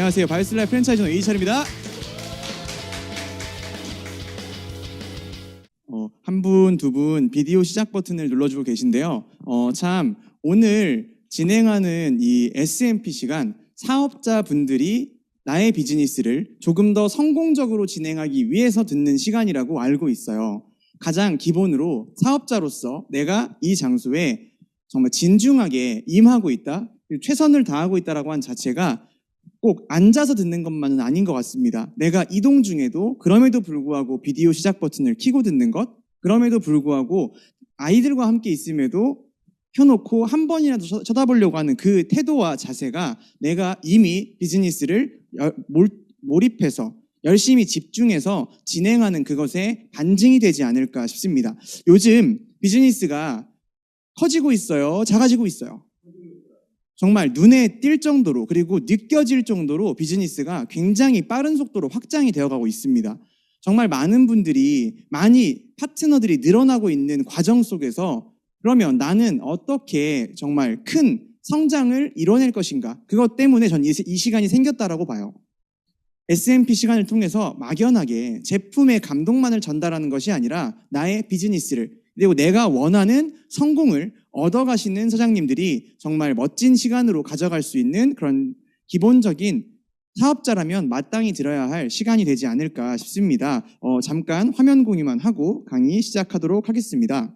안녕하세요. 바이슬라이 프랜차이즈 오너 이희철입니다. 한 분, 두 분 비디오 시작 버튼을 눌러주고 계신데요. 참 오늘 진행하는 이 SMP 시간 사업자분들이 나의 비즈니스를 조금 더 성공적으로 진행하기 위해서 듣는 시간이라고 알고 있어요. 가장 기본으로 사업자로서 내가 이 장소에 정말 진중하게 임하고 있다, 최선을 다하고 있다라고 한 자체가 꼭 앉아서 듣는 것만은 아닌 것 같습니다. 내가 이동 중에도 그럼에도 불구하고 비디오 시작 버튼을 켜고 듣는 것, 그럼에도 불구하고 아이들과 함께 있음에도 켜놓고 한 번이라도 쳐다보려고 하는 그 태도와 자세가 내가 이미 비즈니스를 몰입해서 열심히 집중해서 진행하는 그것에 반증이 되지 않을까 싶습니다. 요즘 비즈니스가 커지고 있어요? 작아지고 있어요? 정말 눈에 띌 정도로, 그리고 느껴질 정도로 비즈니스가 굉장히 빠른 속도로 확장이 되어가고 있습니다. 정말 많은 분들이, 파트너들이 늘어나고 있는 과정 속에서 그러면 나는 어떻게 정말 큰 성장을 이뤄낼 것인가? 그것 때문에 전 이 시간이 생겼다라고 봐요. SMP 시간을 통해서 막연하게 제품의 감동만을 전달하는 것이 아니라 나의 비즈니스를, 그리고 내가 원하는 성공을 얻어가시는 사장님들이 정말 멋진 시간으로 가져갈 수 있는 그런 기본적인 사업자라면 마땅히 들어야 할 시간이 되지 않을까 싶습니다. 잠깐 화면 공유만 하고 강의 시작하도록 하겠습니다.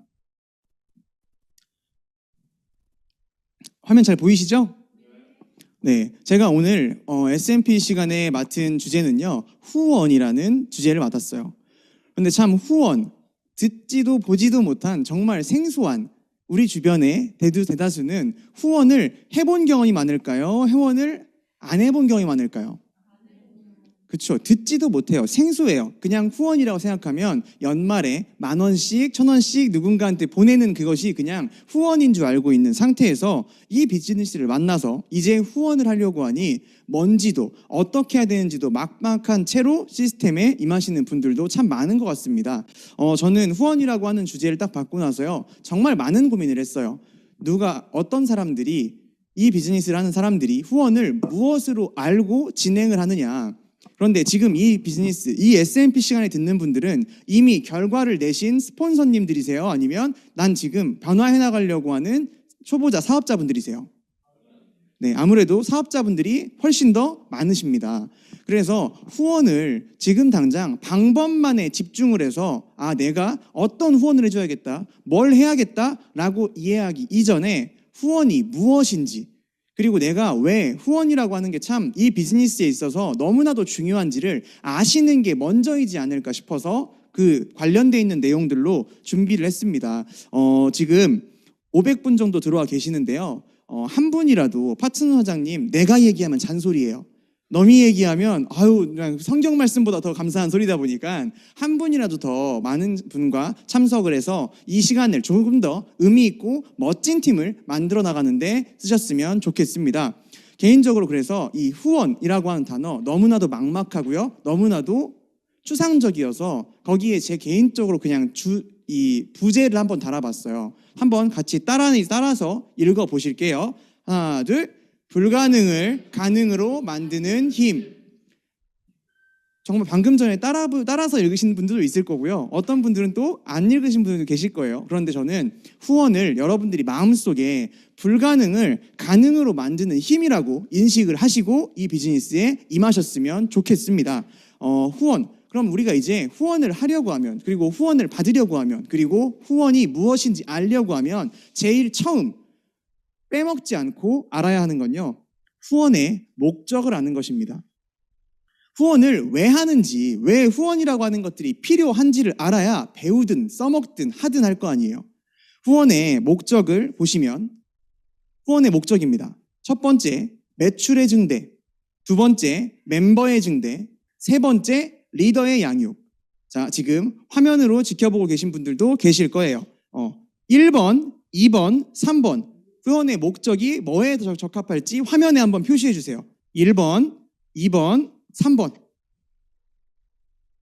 화면 잘 보이시죠? 네, 제가 오늘 SMP 시간에 맡은 주제는요, 후원이라는 주제를 맡았어요. 그런데 참 후원, 듣지도 보지도 못한 정말 생소한 우리 주변의 대다수는 후원을 해본 경험이 많을까요? 후원을 안 해본 경험이 많을까요? 그렇죠. 듣지도 못해요. 생소해요. 그냥 후원이라고 생각하면 연말에 10,000원씩, 1,000원씩 누군가한테 보내는 그것이 그냥 후원인 줄 알고 있는 상태에서 이 비즈니스를 만나서 이제 후원을 하려고 하니 뭔지도 어떻게 해야 되는지도 막막한 채로 시스템에 임하시는 분들도 참 많은 것 같습니다. 저는 후원이라고 하는 주제를 딱 받고 나서요, 정말 많은 고민을 했어요. 어떤 사람들이, 이 비즈니스를 하는 사람들이 후원을 무엇으로 알고 진행을 하느냐. 그런데 지금 이 비즈니스, 이 SMP 시간에 듣는 분들은 이미 결과를 내신 스폰서님들이세요? 아니면 난 지금 변화해 나가려고 하는 초보자 사업자분들이세요? 네, 아무래도 사업자분들이 훨씬 더 많으십니다. 그래서 후원을 지금 당장 방법만에 집중을 해서 내가 어떤 후원을 해줘야겠다, 뭘 해야겠다라고 이해하기 이전에 후원이 무엇인지, 그리고 내가 왜 후원이라고 하는 게 참 이 비즈니스에 있어서 너무나도 중요한지를 아시는 게 먼저이지 않을까 싶어서 그 관련돼 있는 내용들로 준비를 했습니다. 지금 500분 정도 들어와 계시는데요. 한 분이라도 파트너 사장님, 내가 얘기하면 잔소리예요. 너미 얘기하면 그냥 성경 말씀보다 더 감사한 소리다 보니까 한 분이라도 더 많은 분과 참석을 해서 이 시간을 조금 더 의미 있고 멋진 팀을 만들어 나가는데 쓰셨으면 좋겠습니다. 개인적으로 그래서 이 후원이라고 하는 단어 너무나도 막막하고요, 너무나도 추상적이어서 거기에 제 개인적으로 그냥 이 부제를 한번 달아봤어요. 한번 같이 따라서 읽어보실게요. 하나, 둘. 불가능을 가능으로 만드는 힘. 정말 방금 전에 따라서 읽으신 분들도 있을 거고요. 어떤 분들은 또 안 읽으신 분들도 계실 거예요. 그런데 저는 후원을 여러분들이 마음속에 불가능을 가능으로 만드는 힘이라고 인식을 하시고 이 비즈니스에 임하셨으면 좋겠습니다. 후원. 그럼 우리가 이제 후원을 하려고 하면, 그리고 후원을 받으려고 하면, 그리고 후원이 무엇인지 알려고 하면 제일 처음 빼먹지 않고 알아야 하는 건요, 후원의 목적을 아는 것입니다. 후원을 왜 하는지, 왜 후원이라고 하는 것들이 필요한지를 알아야 배우든 써먹든 하든 할 거 아니에요. 후원의 목적을 보시면 후원의 목적입니다. 첫 번째, 매출의 증대. 두 번째, 멤버의 증대. 세 번째, 리더의 양육. 자, 지금 화면으로 지켜보고 계신 분들도 계실 거예요. 1번, 2번, 3번. 후원의 목적이 뭐에 더 적합할지 화면에 한번 표시해 주세요. 1번, 2번, 3번.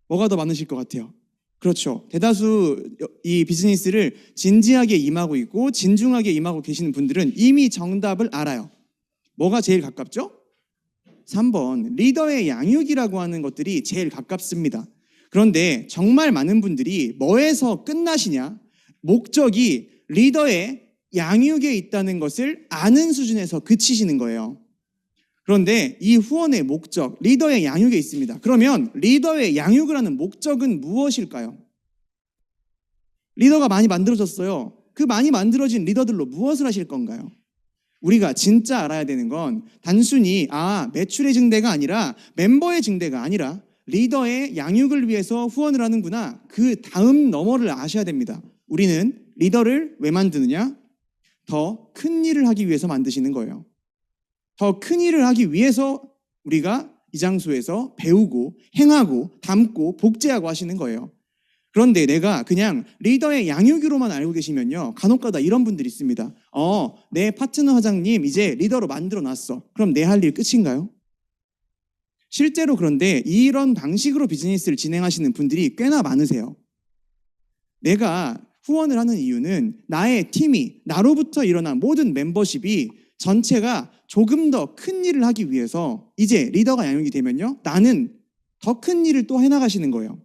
뭐가 더 많으실 것 같아요? 그렇죠. 대다수 이 비즈니스를 진지하게 임하고 있고 진중하게 임하고 계시는 분들은 이미 정답을 알아요. 뭐가 제일 가깝죠? 3번 리더의 양육이라고 하는 것들이 제일 가깝습니다. 그런데 정말 많은 분들이 뭐에서 끝나시냐? 목적이 리더의 양육에 있다는 것을 아는 수준에서 그치시는 거예요. 그런데 이 후원의 목적, 리더의 양육에 있습니다. 그러면 리더의 양육을 하는 목적은 무엇일까요? 리더가 많이 만들어졌어요. 그 많이 만들어진 리더들로 무엇을 하실 건가요? 우리가 진짜 알아야 되는 건 단순히 매출의 증대가 아니라 멤버의 증대가 아니라 리더의 양육을 위해서 후원을 하는구나. 그 다음 너머를 아셔야 됩니다. 우리는 리더를 왜 만드느냐? 더 큰 일을 하기 위해서 만드시는 거예요. 더 큰 일을 하기 위해서 우리가 이 장소에서 배우고 행하고 담고 복제하고 하시는 거예요. 그런데 내가 그냥 리더의 양육으로만 알고 계시면요, 간혹가다 이런 분들이 있습니다. 내 파트너 사장님 이제 리더로 만들어놨어. 그럼 내 할 일 끝인가요? 실제로 그런데 이런 방식으로 비즈니스를 진행하시는 분들이 꽤나 많으세요. 내가 후원을 하는 이유는 나의 팀이, 나로부터 일어난 모든 멤버십이 전체가 조금 더 큰 일을 하기 위해서 이제 리더가 양육이 되면요, 나는 더 큰 일을 또 해나가시는 거예요.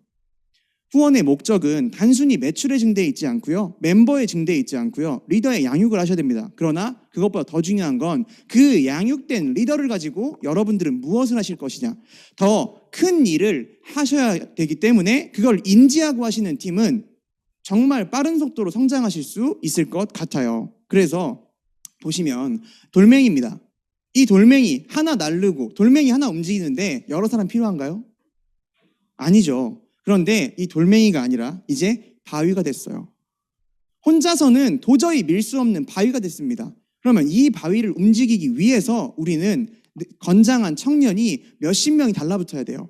후원의 목적은 단순히 매출의 증대에 있지 않고요, 멤버의 증대에 있지 않고요, 리더의 양육을 하셔야 됩니다. 그러나 그것보다 더 중요한 건 그 양육된 리더를 가지고 여러분들은 무엇을 하실 것이냐, 더 큰 일을 하셔야 되기 때문에 그걸 인지하고 하시는 팀은 정말 빠른 속도로 성장하실 수 있을 것 같아요. 그래서 보시면 돌멩이입니다. 이 돌멩이 하나 날르고 돌멩이 하나 움직이는데 여러 사람 필요한가요? 아니죠. 그런데 이 돌멩이가 아니라 이제 바위가 됐어요. 혼자서는 도저히 밀 수 없는 바위가 됐습니다. 그러면 이 바위를 움직이기 위해서 우리는 건장한 청년이 몇십 명이 달라붙어야 돼요.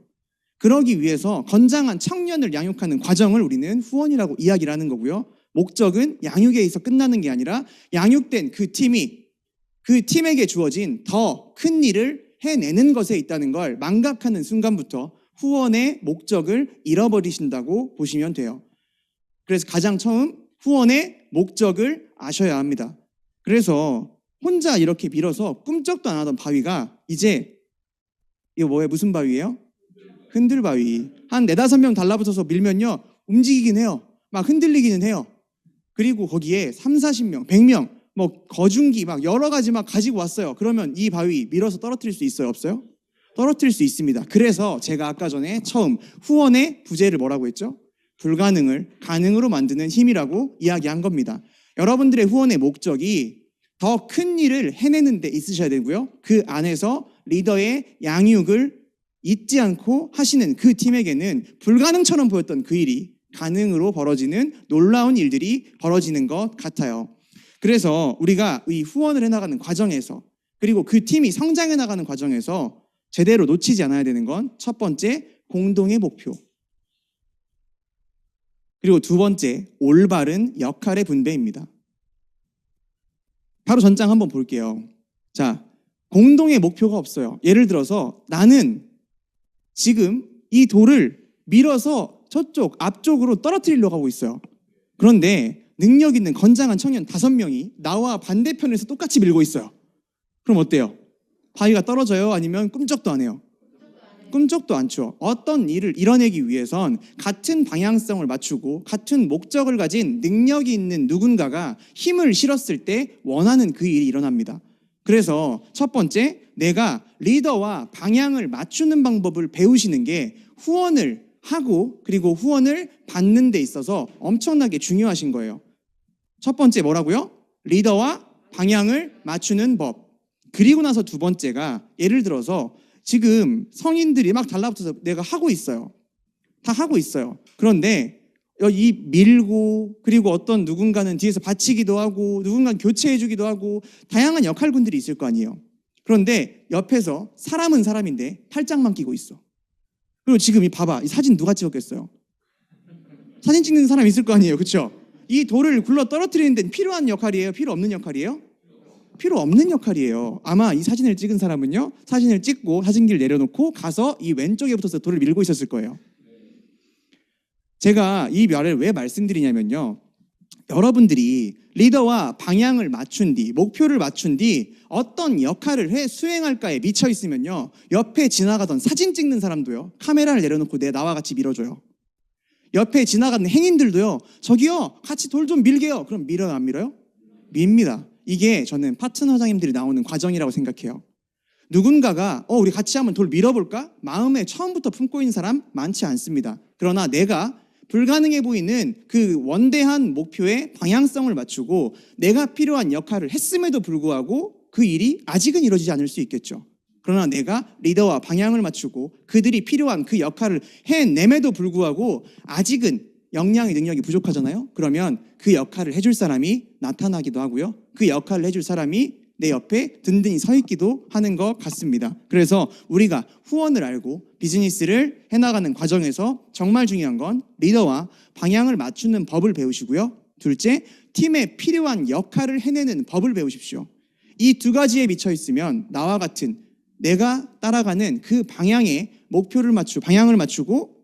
그러기 위해서 건장한 청년을 양육하는 과정을 우리는 후원이라고 이야기를 하는 거고요. 목적은 양육에 있어 끝나는 게 아니라 양육된 그 팀이 그 팀에게 주어진 더 큰 일을 해내는 것에 있다는 걸 망각하는 순간부터 후원의 목적을 잃어버리신다고 보시면 돼요. 그래서 가장 처음 후원의 목적을 아셔야 합니다. 그래서 혼자 이렇게 밀어서 꿈쩍도 안 하던 바위가 이제 이거 뭐예요? 무슨 바위예요? 흔들바위. 한 4-5명 달라붙어서 밀면요, 움직이긴 해요. 막 흔들리기는 해요. 그리고 거기에 30-40명, 100명 거중기 막 여러 가지 막 가지고 왔어요. 그러면 이 바위 밀어서 떨어뜨릴 수 있어요? 없어요? 떨어뜨릴 수 있습니다. 그래서 제가 아까 전에 처음 후원의 부제를 뭐라고 했죠? 불가능을 가능으로 만드는 힘이라고 이야기한 겁니다. 여러분들의 후원의 목적이 더 큰 일을 해내는 데 있으셔야 되고요, 그 안에서 리더의 양육을 잊지 않고 하시는 그 팀에게는 불가능처럼 보였던 그 일이 가능으로 벌어지는 놀라운 일들이 벌어지는 것 같아요. 그래서 우리가 이 후원을 해나가는 과정에서, 그리고 그 팀이 성장해 나가는 과정에서 제대로 놓치지 않아야 되는 건 첫 번째, 공동의 목표. 그리고 두 번째, 올바른 역할의 분배입니다. 바로 전장 한번 볼게요. 자, 공동의 목표가 없어요. 예를 들어서 나는 지금 이 돌을 밀어서 저쪽 앞쪽으로 떨어뜨리려고 하고 있어요. 그런데 능력 있는 건장한 청년 5명이 나와 반대편에서 똑같이 밀고 있어요. 그럼 어때요? 바위가 떨어져요? 아니면 꿈쩍도 안 해요? 꿈쩍도 않죠. 어떤 일을 이뤄내기 위해선 같은 방향성을 맞추고 같은 목적을 가진 능력이 있는 누군가가 힘을 실었을 때 원하는 그 일이 일어납니다. 그래서 첫 번째, 내가 리더와 방향을 맞추는 방법을 배우시는 게 후원을 하고 그리고 후원을 받는 데 있어서 엄청나게 중요하신 거예요. 첫 번째 뭐라고요? 리더와 방향을 맞추는 법. 그리고 나서 두 번째가, 예를 들어서 지금 성인들이 막 달라붙어서 내가 하고 있어요. 다 하고 있어요. 그런데 이 밀고, 그리고 어떤 누군가는 뒤에서 받치기도 하고 누군가는 교체해주기도 하고 다양한 역할분들이 있을 거 아니에요. 그런데 옆에서 사람은 사람인데 팔짱만 끼고 있어. 그리고 지금 봐봐, 이 사진 누가 찍었겠어요? 사진 찍는 사람 있을 거 아니에요, 그렇죠? 이 돌을 굴러 떨어뜨리는 데는 필요한 역할이에요? 필요 없는 역할이에요? 필요 없는 역할이에요. 아마 이 사진을 찍은 사람은요, 사진을 찍고 사진기를 내려놓고 가서 이 왼쪽에 붙어서 돌을 밀고 있었을 거예요. 제가 이 말을 왜 말씀드리냐면요, 여러분들이 리더와 방향을 맞춘 뒤, 목표를 맞춘 뒤 어떤 역할을 수행할까에 미쳐 있으면요, 옆에 지나가던 사진 찍는 사람도요, 카메라를 내려놓고 나와 같이 밀어줘요. 옆에 지나가는 행인들도요, 저기요, 같이 돌 좀 밀게요. 그럼 밀어요, 안 밀어요? 밉니다. 이게 저는 파트너장님들이 나오는 과정이라고 생각해요. 누군가가 우리 같이 한번 돌 밀어볼까? 마음에 처음부터 품고 있는 사람 많지 않습니다. 그러나 내가 불가능해 보이는 그 원대한 목표에 방향성을 맞추고 내가 필요한 역할을 했음에도 불구하고 그 일이 아직은 이루어지지 않을 수 있겠죠. 그러나 내가 리더와 방향을 맞추고 그들이 필요한 그 역할을 해냄에도 불구하고 아직은 역량의 능력이 부족하잖아요. 그러면 그 역할을 해줄 사람이 나타나기도 하고요. 그 역할을 해줄 사람이 내 옆에 든든히 서 있기도 하는 것 같습니다. 그래서 우리가 후원을 알고 비즈니스를 해나가는 과정에서 정말 중요한 건 리더와 방향을 맞추는 법을 배우시고요. 둘째, 팀에 필요한 역할을 해내는 법을 배우십시오. 이 두 가지에 미쳐 있으면 나와 같은 내가 따라가는 그 방향에 방향을 맞추고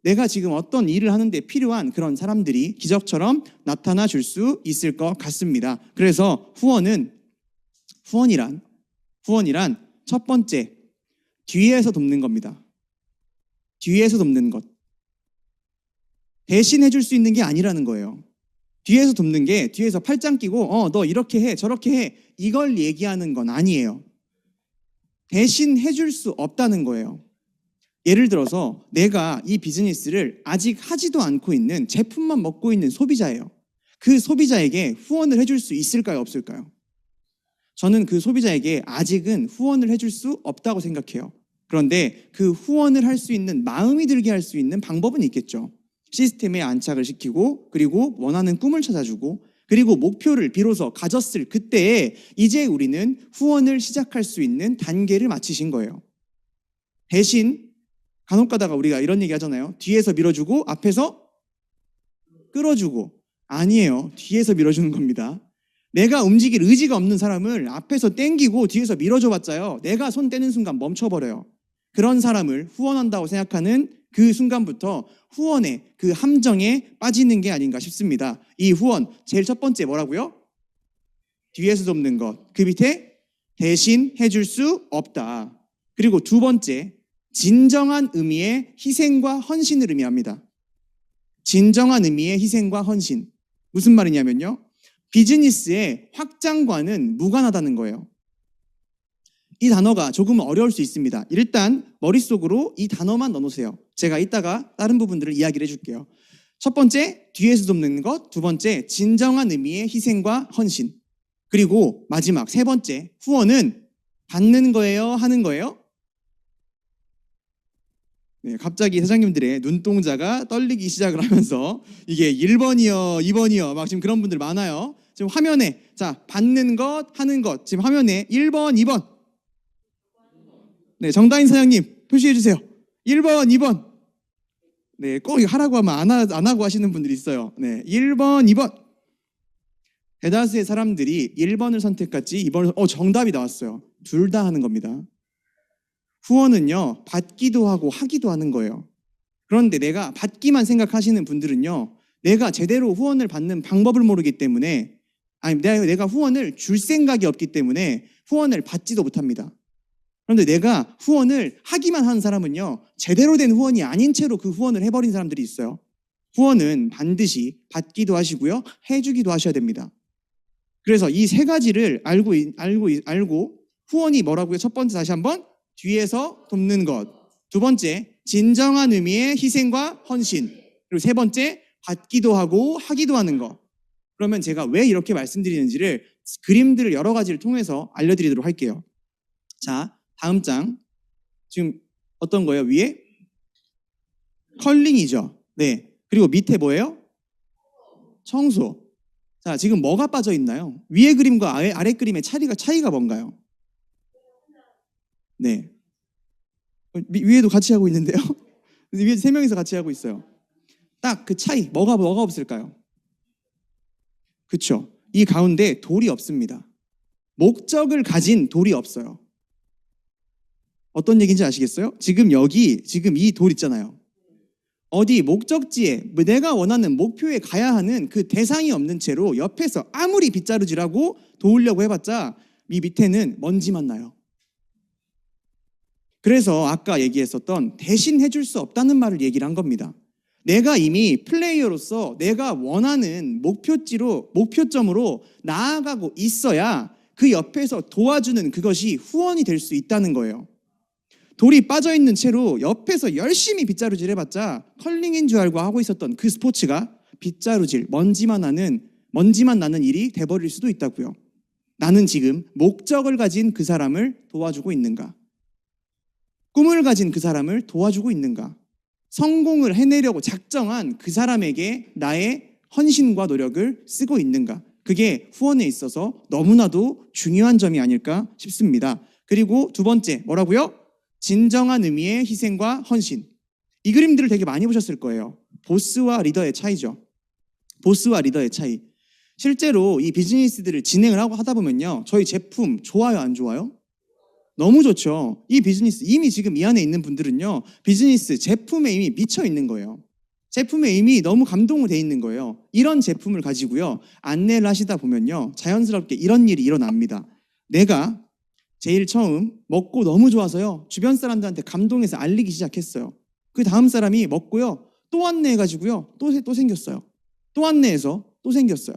내가 지금 어떤 일을 하는데 필요한 그런 사람들이 기적처럼 나타나 줄 수 있을 것 같습니다. 그래서 후원이란 첫 번째, 뒤에서 돕는 겁니다. 뒤에서 돕는 것. 대신 해줄 수 있는 게 아니라는 거예요. 뒤에서 돕는 게 뒤에서 팔짱 끼고 너 이렇게 해 저렇게 해 이걸 얘기하는 건 아니에요. 대신 해줄 수 없다는 거예요. 예를 들어서 내가 이 비즈니스를 아직 하지도 않고 있는 제품만 먹고 있는 소비자예요. 그 소비자에게 후원을 해줄 수 있을까요, 없을까요? 저는 그 소비자에게 아직은 후원을 해줄 수 없다고 생각해요. 그런데 그 후원을 할 수 있는, 마음이 들게 할 수 있는 방법은 있겠죠. 시스템에 안착을 시키고, 그리고 원하는 꿈을 찾아주고, 그리고 목표를 비로소 가졌을 그때에 이제 우리는 후원을 시작할 수 있는 단계를 마치신 거예요. 대신 간혹 가다가 우리가 이런 얘기 하잖아요. 뒤에서 밀어주고 앞에서 끌어주고. 아니에요. 뒤에서 밀어주는 겁니다. 내가 움직일 의지가 없는 사람을 앞에서 땡기고 뒤에서 밀어줘 봤자요, 내가 손 떼는 순간 멈춰버려요. 그런 사람을 후원한다고 생각하는 그 순간부터 후원의 그 함정에 빠지는 게 아닌가 싶습니다. 이 후원, 제일 첫 번째 뭐라고요? 뒤에서 돕는 것. 그 밑에 대신 해줄 수 없다. 그리고 두 번째, 진정한 의미의 희생과 헌신을 의미합니다. 진정한 의미의 희생과 헌신. 무슨 말이냐면요, 비즈니스의 확장과는 무관하다는 거예요. 이 단어가 조금 어려울 수 있습니다. 일단 머릿속으로 이 단어만 넣어놓으세요. 제가 이따가 다른 부분들을 이야기를 해줄게요. 첫 번째, 뒤에서 돕는 것. 두 번째, 진정한 의미의 희생과 헌신. 그리고 마지막 세 번째, 후원은 받는 거예요, 하는 거예요? 네, 갑자기 사장님들의 눈동자가 떨리기 시작을 하면서 이게 1번이요, 2번이요, 막 지금 그런 분들 많아요. 지금 화면에, 자, 받는 것, 하는 것. 지금 화면에 1번, 2번. 네, 정다인 사장님 표시해 주세요. 1번, 2번. 네, 꼭 하라고 하면 안 하고 하시는 분들이 있어요. 네, 1번, 2번. 대다수의 사람들이 1번을 선택할지 2번을 정답이 나왔어요. 둘 다 하는 겁니다. 후원은요, 받기도 하고 하기도 하는 거예요. 그런데 내가 받기만 생각하시는 분들은요, 내가 제대로 후원을 받는 방법을 모르기 때문에, 아니 내가 후원을 줄 생각이 없기 때문에 후원을 받지도 못합니다. 그런데 내가 후원을 하기만 하는 사람은요, 제대로 된 후원이 아닌 채로 그 후원을 해버린 사람들이 있어요. 후원은 반드시 받기도 하시고요, 해주기도 하셔야 됩니다. 그래서 이 세 가지를 알고 후원이 뭐라고요? 첫 번째, 다시 한번, 뒤에서 돕는 것. 두 번째, 진정한 의미의 희생과 헌신. 그리고 세 번째, 받기도 하고 하기도 하는 것. 그러면 제가 왜 이렇게 말씀드리는지를 그림들을 여러 가지를 통해서 알려드리도록 할게요. 자, 다음 장. 지금 어떤 거예요? 위에? 컬링이죠. 네. 그리고 밑에 뭐예요? 청소. 자, 지금 뭐가 빠져 있나요? 위에 그림과 아래 그림의 차이가 뭔가요? 네. 위에도 같이 하고 있는데요. 위에 세 명이서 같이 하고 있어요. 딱 그 차이, 뭐가 없을까요? 그렇죠. 이 가운데 돌이 없습니다. 목적을 가진 돌이 없어요. 어떤 얘기인지 아시겠어요? 지금 이 돌 있잖아요. 어디 목적지에 내가 원하는 목표에 가야 하는 그 대상이 없는 채로 옆에서 아무리 빗자루질하고 도우려고 해봤자 이 밑에는 먼지만 나요. 그래서 아까 얘기했었던 대신 해줄 수 없다는 말을 얘기를 한 겁니다. 내가 이미 플레이어로서 내가 원하는 목표점으로 나아가고 있어야 그 옆에서 도와주는 그것이 후원이 될 수 있다는 거예요. 돌이 빠져있는 채로 옆에서 열심히 빗자루질 해봤자 컬링인 줄 알고 하고 있었던 그 스포츠가 빗자루질, 먼지만 나는 일이 돼버릴 수도 있다고요. 나는 지금 목적을 가진 그 사람을 도와주고 있는가? 꿈을 가진 그 사람을 도와주고 있는가? 성공을 해내려고 작정한 그 사람에게 나의 헌신과 노력을 쓰고 있는가? 그게 후원에 있어서 너무나도 중요한 점이 아닐까 싶습니다. 그리고 두 번째, 뭐라고요? 진정한 의미의 희생과 헌신. 이 그림들을 되게 많이 보셨을 거예요. 보스와 리더의 차이죠. 보스와 리더의 차이. 실제로 이 비즈니스들을 진행을 하고 하다 보면요, 저희 제품 좋아요, 안 좋아요? 너무 좋죠. 이 비즈니스, 이미 지금 이 안에 있는 분들은요, 비즈니스 제품에 이미 미쳐 있는 거예요. 제품에 이미 너무 감동을 돼 있는 거예요. 이런 제품을 가지고요, 안내를 하시다 보면요, 자연스럽게 이런 일이 일어납니다. 내가 제일 처음 먹고 너무 좋아서요, 주변 사람들한테 감동해서 알리기 시작했어요. 그 다음 사람이 먹고요, 또 안내해가지고요, 또 생겼어요. 또 안내해서 또 생겼어요.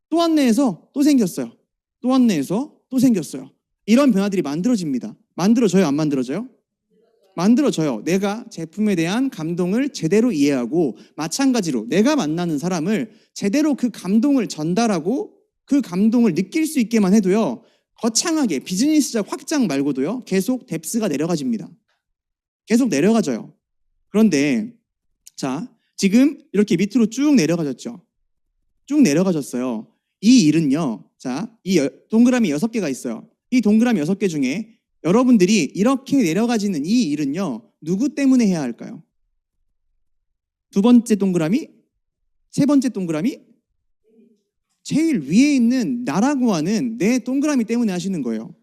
또 안내해서 또 생겼어요. 또 안내해서 또 생겼어요. 이런 변화들이 만들어집니다. 만들어져요, 안 만들어져요? 만들어져요. 내가 제품에 대한 감동을 제대로 이해하고, 마찬가지로 내가 만나는 사람을 제대로 그 감동을 전달하고 그 감동을 느낄 수 있게만 해도요, 거창하게 비즈니스적 확장 말고도요, 계속 뎁스가 내려가집니다. 계속 내려가져요. 그런데 자, 지금 이렇게 밑으로 쭉 내려가졌죠. 쭉 내려가졌어요. 이 일은요, 자, 이 동그라미 6개가 있어요. 이 동그라미 6개 중에 여러분들이 이렇게 내려가지는 이 일은요, 누구 때문에 해야 할까요? 두 번째 동그라미? 세 번째 동그라미? 제일 위에 있는 나라고 하는 내 동그라미 때문에 하시는 거예요.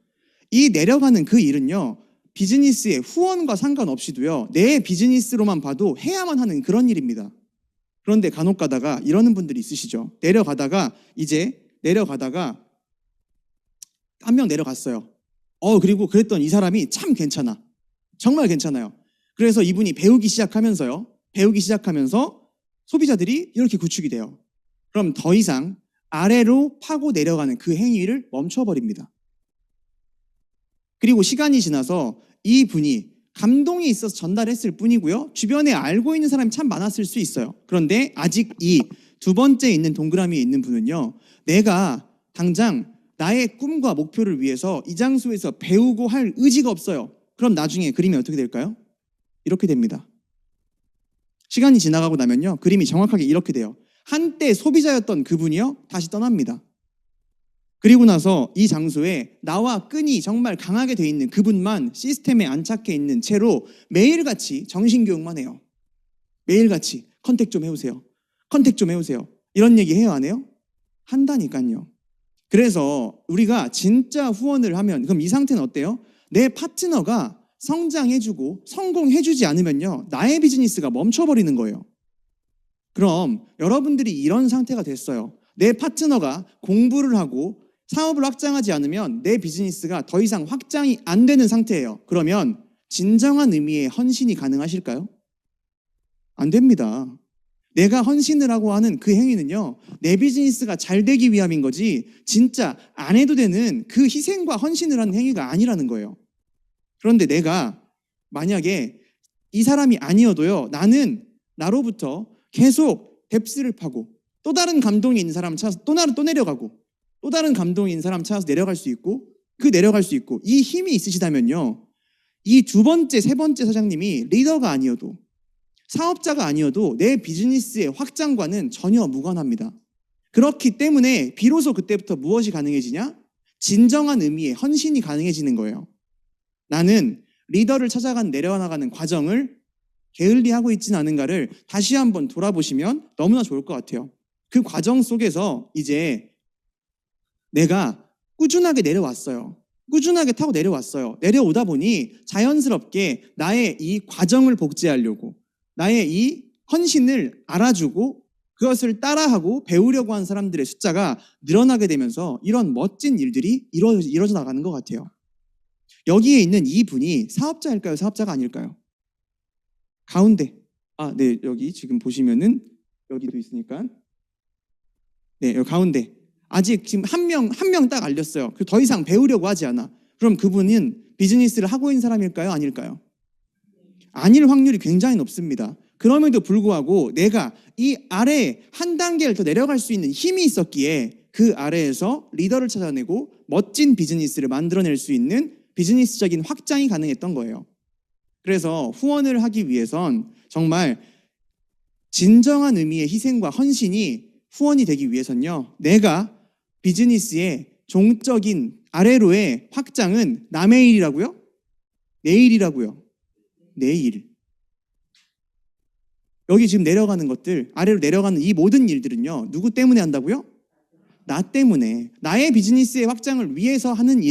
이 내려가는 그 일은요, 비즈니스의 후원과 상관없이도요, 내 비즈니스로만 봐도 해야만 하는 그런 일입니다. 그런데 간혹 가다가 이러는 분들이 있으시죠. 내려가다가 한 명 내려갔어요. 그리고 그랬더니 이 사람이 참 괜찮아. 정말 괜찮아요. 그래서 이분이 배우기 시작하면서 소비자들이 이렇게 구축이 돼요. 그럼 더 이상 아래로 파고 내려가는 그 행위를 멈춰버립니다. 그리고 시간이 지나서 이 분이 감동이 있어서 전달했을 뿐이고요, 주변에 알고 있는 사람이 참 많았을 수 있어요. 그런데 아직 이 두 번째 있는 동그라미에 있는 분은요, 내가 당장 나의 꿈과 목표를 위해서 이 장소에서 배우고 할 의지가 없어요. 그럼 나중에 그림이 어떻게 될까요? 이렇게 됩니다. 시간이 지나가고 나면요, 그림이 정확하게 이렇게 돼요. 한때 소비자였던 그분이요, 다시 떠납니다. 그리고 나서 이 장소에 나와 끈이 정말 강하게 돼 있는 그분만 시스템에 안착해 있는 채로 매일같이 정신교육만 해요. 매일같이 컨택 좀 해오세요. 컨택 좀 해오세요. 이런 얘기 해요, 안 해요? 한다니까요. 그래서 우리가 진짜 후원을 하면, 그럼 이 상태는 어때요? 내 파트너가 성장해주고 성공해주지 않으면요, 나의 비즈니스가 멈춰버리는 거예요. 그럼 여러분들이 이런 상태가 됐어요. 내 파트너가 공부를 하고 사업을 확장하지 않으면 내 비즈니스가 더 이상 확장이 안 되는 상태예요. 그러면 진정한 의미의 헌신이 가능하실까요? 안 됩니다. 내가 헌신을 하고 하는 그 행위는요, 내 비즈니스가 잘 되기 위함인 거지 진짜 안 해도 되는 그 희생과 헌신을 하는 행위가 아니라는 거예요. 그런데 내가 만약에 이 사람이 아니어도요, 나는 나로부터 계속 뎁스를 파고 또 다른 감동이 있는 사람 찾아서 또 내려가고, 또 다른 감동이 있는 사람 찾아서 내려갈 수 있고, 이 힘이 있으시다면요, 이 두 번째, 세 번째 사장님이 리더가 아니어도, 사업자가 아니어도 내 비즈니스의 확장과는 전혀 무관합니다. 그렇기 때문에 비로소 그때부터 무엇이 가능해지냐? 진정한 의미의 헌신이 가능해지는 거예요. 나는 리더를 찾아간 내려나가는 과정을 게을리하고 있지는 않은가를 다시 한번 돌아보시면 너무나 좋을 것 같아요. 그 과정 속에서 이제 내가 꾸준하게 내려왔어요. 꾸준하게 타고 내려왔어요. 내려오다 보니 자연스럽게 나의 이 과정을 복제하려고, 나의 이 헌신을 알아주고 그것을 따라하고 배우려고 하는 사람들의 숫자가 늘어나게 되면서 이런 멋진 일들이 이루어져 나가는 것 같아요. 여기에 있는 이 분이 사업자일까요? 사업자가 아닐까요? 가운데. 네, 여기 지금 보시면은 여기도 있으니까. 네, 여기 가운데. 아직 지금 한 명 딱 알렸어요. 더 이상 배우려고 하지 않아. 그럼 그분은 비즈니스를 하고 있는 사람일까요? 아닐까요? 아닐 확률이 굉장히 높습니다. 그럼에도 불구하고 내가 이 아래에 한 단계를 더 내려갈 수 있는 힘이 있었기에 그 아래에서 리더를 찾아내고 멋진 비즈니스를 만들어낼 수 있는 비즈니스적인 확장이 가능했던 거예요. 그래서 후원을 하기 위해선 정말 진정한 의미의 희생과 헌신이 후원이 되기 위해선요, 내가 비즈니스의 종적인 아래로의 확장은 남의 일이라고요? 내 일이라고요. 내 일. 여기 지금 내려가는 것들, 아래로 내려가는 이 모든 일들은요, 누구 때문에 한다고요? 나 때문에. 나의 비즈니스의 확장을 위해서 하는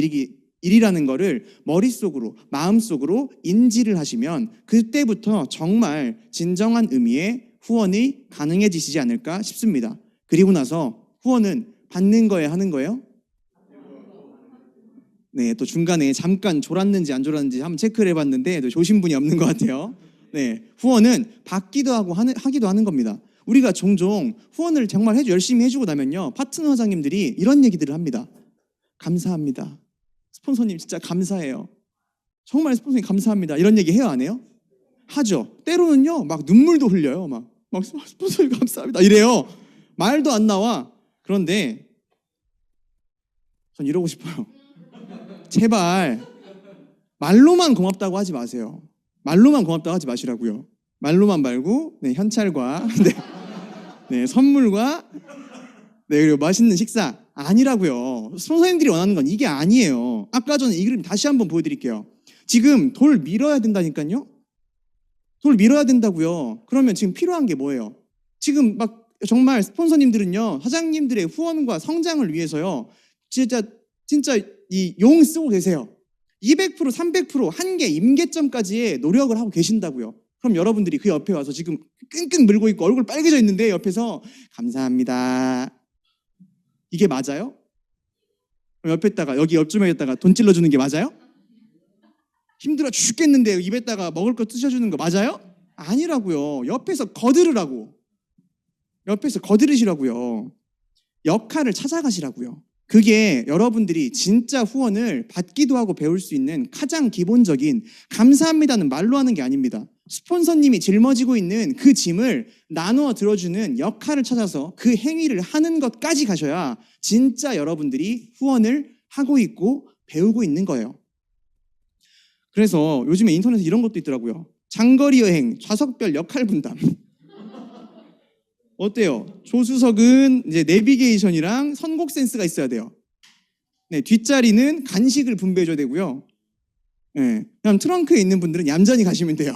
일이라는 거를 머릿속으로, 마음속으로 인지를 하시면 그때부터 정말 진정한 의미의 후원이 가능해지시지 않을까 싶습니다. 그리고 나서 후원은 받는 거예요, 하는 거예요? 네, 또 중간에 잠깐 졸았는지 안 졸았는지 한번 체크를 해봤는데 또 조신 분이 없는 것 같아요. 네, 후원은 받기도 하고 하기도 하는 겁니다. 우리가 종종 후원을 정말 열심히 해주고 나면요, 파트너 회장님들이 이런 얘기들을 합니다. 감사합니다. 스폰서님 진짜 감사해요. 정말 스폰서님 감사합니다. 이런 얘기 해요, 안 해요? 하죠. 때로는요, 막 눈물도 흘려요. 막 스폰서님 감사합니다. 이래요. 말도 안 나와. 그런데 전 이러고 싶어요. 제발 말로만 고맙다고 하지 마세요. 말로만 고맙다고 하지 마시라고요. 말로만 말고 현찰과 선물과 그리고 맛있는 식사 아니라고요. 선생님들이 원하는 건 이게 아니에요. 아까 전에 이 그림 다시 한번 보여드릴게요. 지금 돌 밀어야 된다니까요. 돌 밀어야 된다고요. 그러면 지금 필요한 게 뭐예요? 지금 막 정말 스폰서님들은요, 사장님들의 후원과 성장을 위해서요, 진짜 이 용 쓰고 계세요. 200%, 300% 한계 임계점까지의 노력을 하고 계신다고요. 그럼 여러분들이 그 옆에 와서 지금 끙끙 물고 있고 얼굴 빨개져 있는데 옆에서 감사합니다. 이게 맞아요? 그럼 옆에다가 여기 옆주머니에다가 돈 찔러주는 게 맞아요? 힘들어 죽겠는데 입에다가 먹을 거 뜨셔주는 거 맞아요? 아니라고요. 옆에서 거들으라고. 옆에서 거들으시라고요. 역할을 찾아가시라고요. 그게 여러분들이 진짜 후원을 받기도 하고 배울 수 있는 가장 기본적인, 감사합니다는 말로 하는 게 아닙니다. 스폰서님이 짊어지고 있는 그 짐을 나누어 들어주는 역할을 찾아서 그 행위를 하는 것까지 가셔야 진짜 여러분들이 후원을 하고 있고 배우고 있는 거예요. 그래서 요즘에 인터넷에 이런 것도 있더라고요. 장거리 여행 좌석별 역할 분담. 어때요? 조수석은 이제 내비게이션이랑 선곡 센스가 있어야 돼요. 네, 뒷자리는 간식을 분배해줘야 되고요. 네, 그냥 트렁크에 있는 분들은 얌전히 가시면 돼요.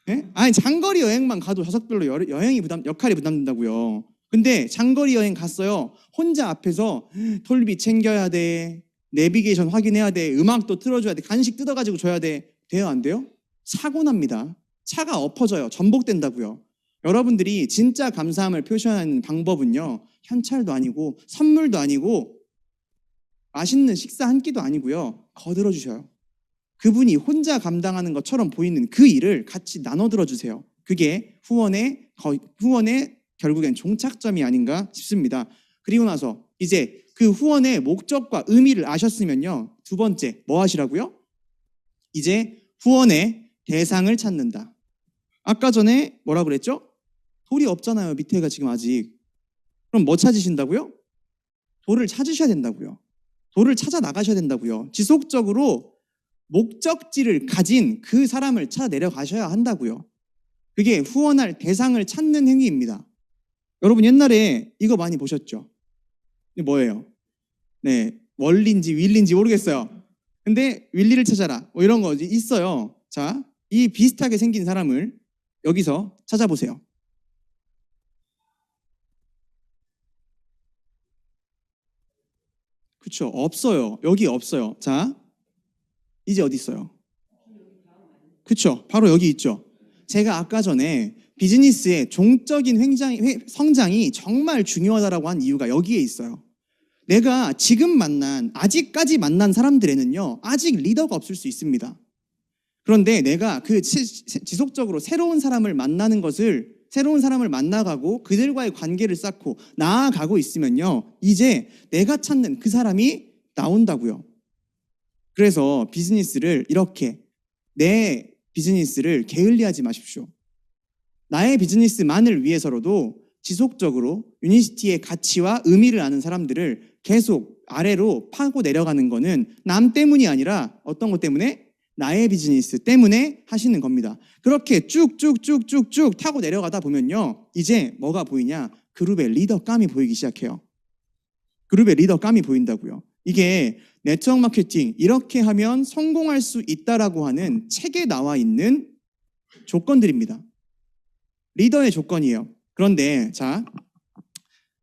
네? 아니, 장거리 여행만 가도 좌석별로 역할이 부담된다고요. 근데 장거리 여행 갔어요. 혼자 앞에서 톨비 챙겨야 돼. 내비게이션 확인해야 돼. 음악도 틀어줘야 돼. 간식 뜯어가지고 줘야 돼. 돼요, 안 돼요? 사고 납니다. 차가 엎어져요. 전복된다고요. 여러분들이 진짜 감사함을 표시하는 방법은요, 현찰도 아니고 선물도 아니고 맛있는 식사 한 끼도 아니고요, 거들어 주셔요. 그분이 혼자 감당하는 것처럼 보이는 그 일을 같이 나눠 들어주세요. 그게 후원의 결국엔 종착점이 아닌가 싶습니다. 그리고 나서 이제 그 후원의 목적과 의미를 아셨으면요, 두 번째 뭐 하시라고요? 이제 후원의 대상을 찾는다. 아까 전에 뭐라 그랬죠? 돌이 없잖아요. 밑에가 지금 아직. 그럼 뭐 찾으신다고요? 돌을 찾으셔야 된다고요. 돌을 찾아 나가셔야 된다고요. 지속적으로 목적지를 가진 그 사람을 찾아 내려가셔야 한다고요. 그게 후원할 대상을 찾는 행위입니다. 여러분 옛날에 이거 많이 보셨죠? 이게 뭐예요? 네, 원리인지 윌리인지 모르겠어요. 근데 윌리를 찾아라 뭐 이런 거 있어요. 자, 이 비슷하게 생긴 사람을 여기서 찾아보세요. 그렇죠? 없어요. 여기 없어요. 자, 이제 어디 있어요? 그렇죠? 바로 여기 있죠. 제가 아까 전에 비즈니스의 종적인 성장이 정말 중요하다라고 한 이유가 여기에 있어요. 내가 지금 아직까지 만난 사람들에는요, 아직 리더가 없을 수 있습니다. 그런데 내가 지속적으로 새로운 사람을 만나가고 그들과의 관계를 쌓고 나아가고 있으면요, 이제 내가 찾는 그 사람이 나온다고요. 그래서 내 비즈니스를 게을리하지 마십시오. 나의 비즈니스만을 위해서라도 지속적으로 유니시티의 가치와 의미를 아는 사람들을 계속 아래로 파고 내려가는 거는 남 때문이 아니라 어떤 것 때문에? 나의 비즈니스 때문에 하시는 겁니다. 그렇게 쭉쭉쭉쭉쭉 타고 내려가다 보면요, 이제 뭐가 보이냐? 그룹의 리더감이 보이기 시작해요. 그룹의 리더감이 보인다고요. 이게 네트워크 마케팅, 이렇게 하면 성공할 수 있다라고 하는 책에 나와 있는 조건들입니다. 리더의 조건이에요. 그런데 자,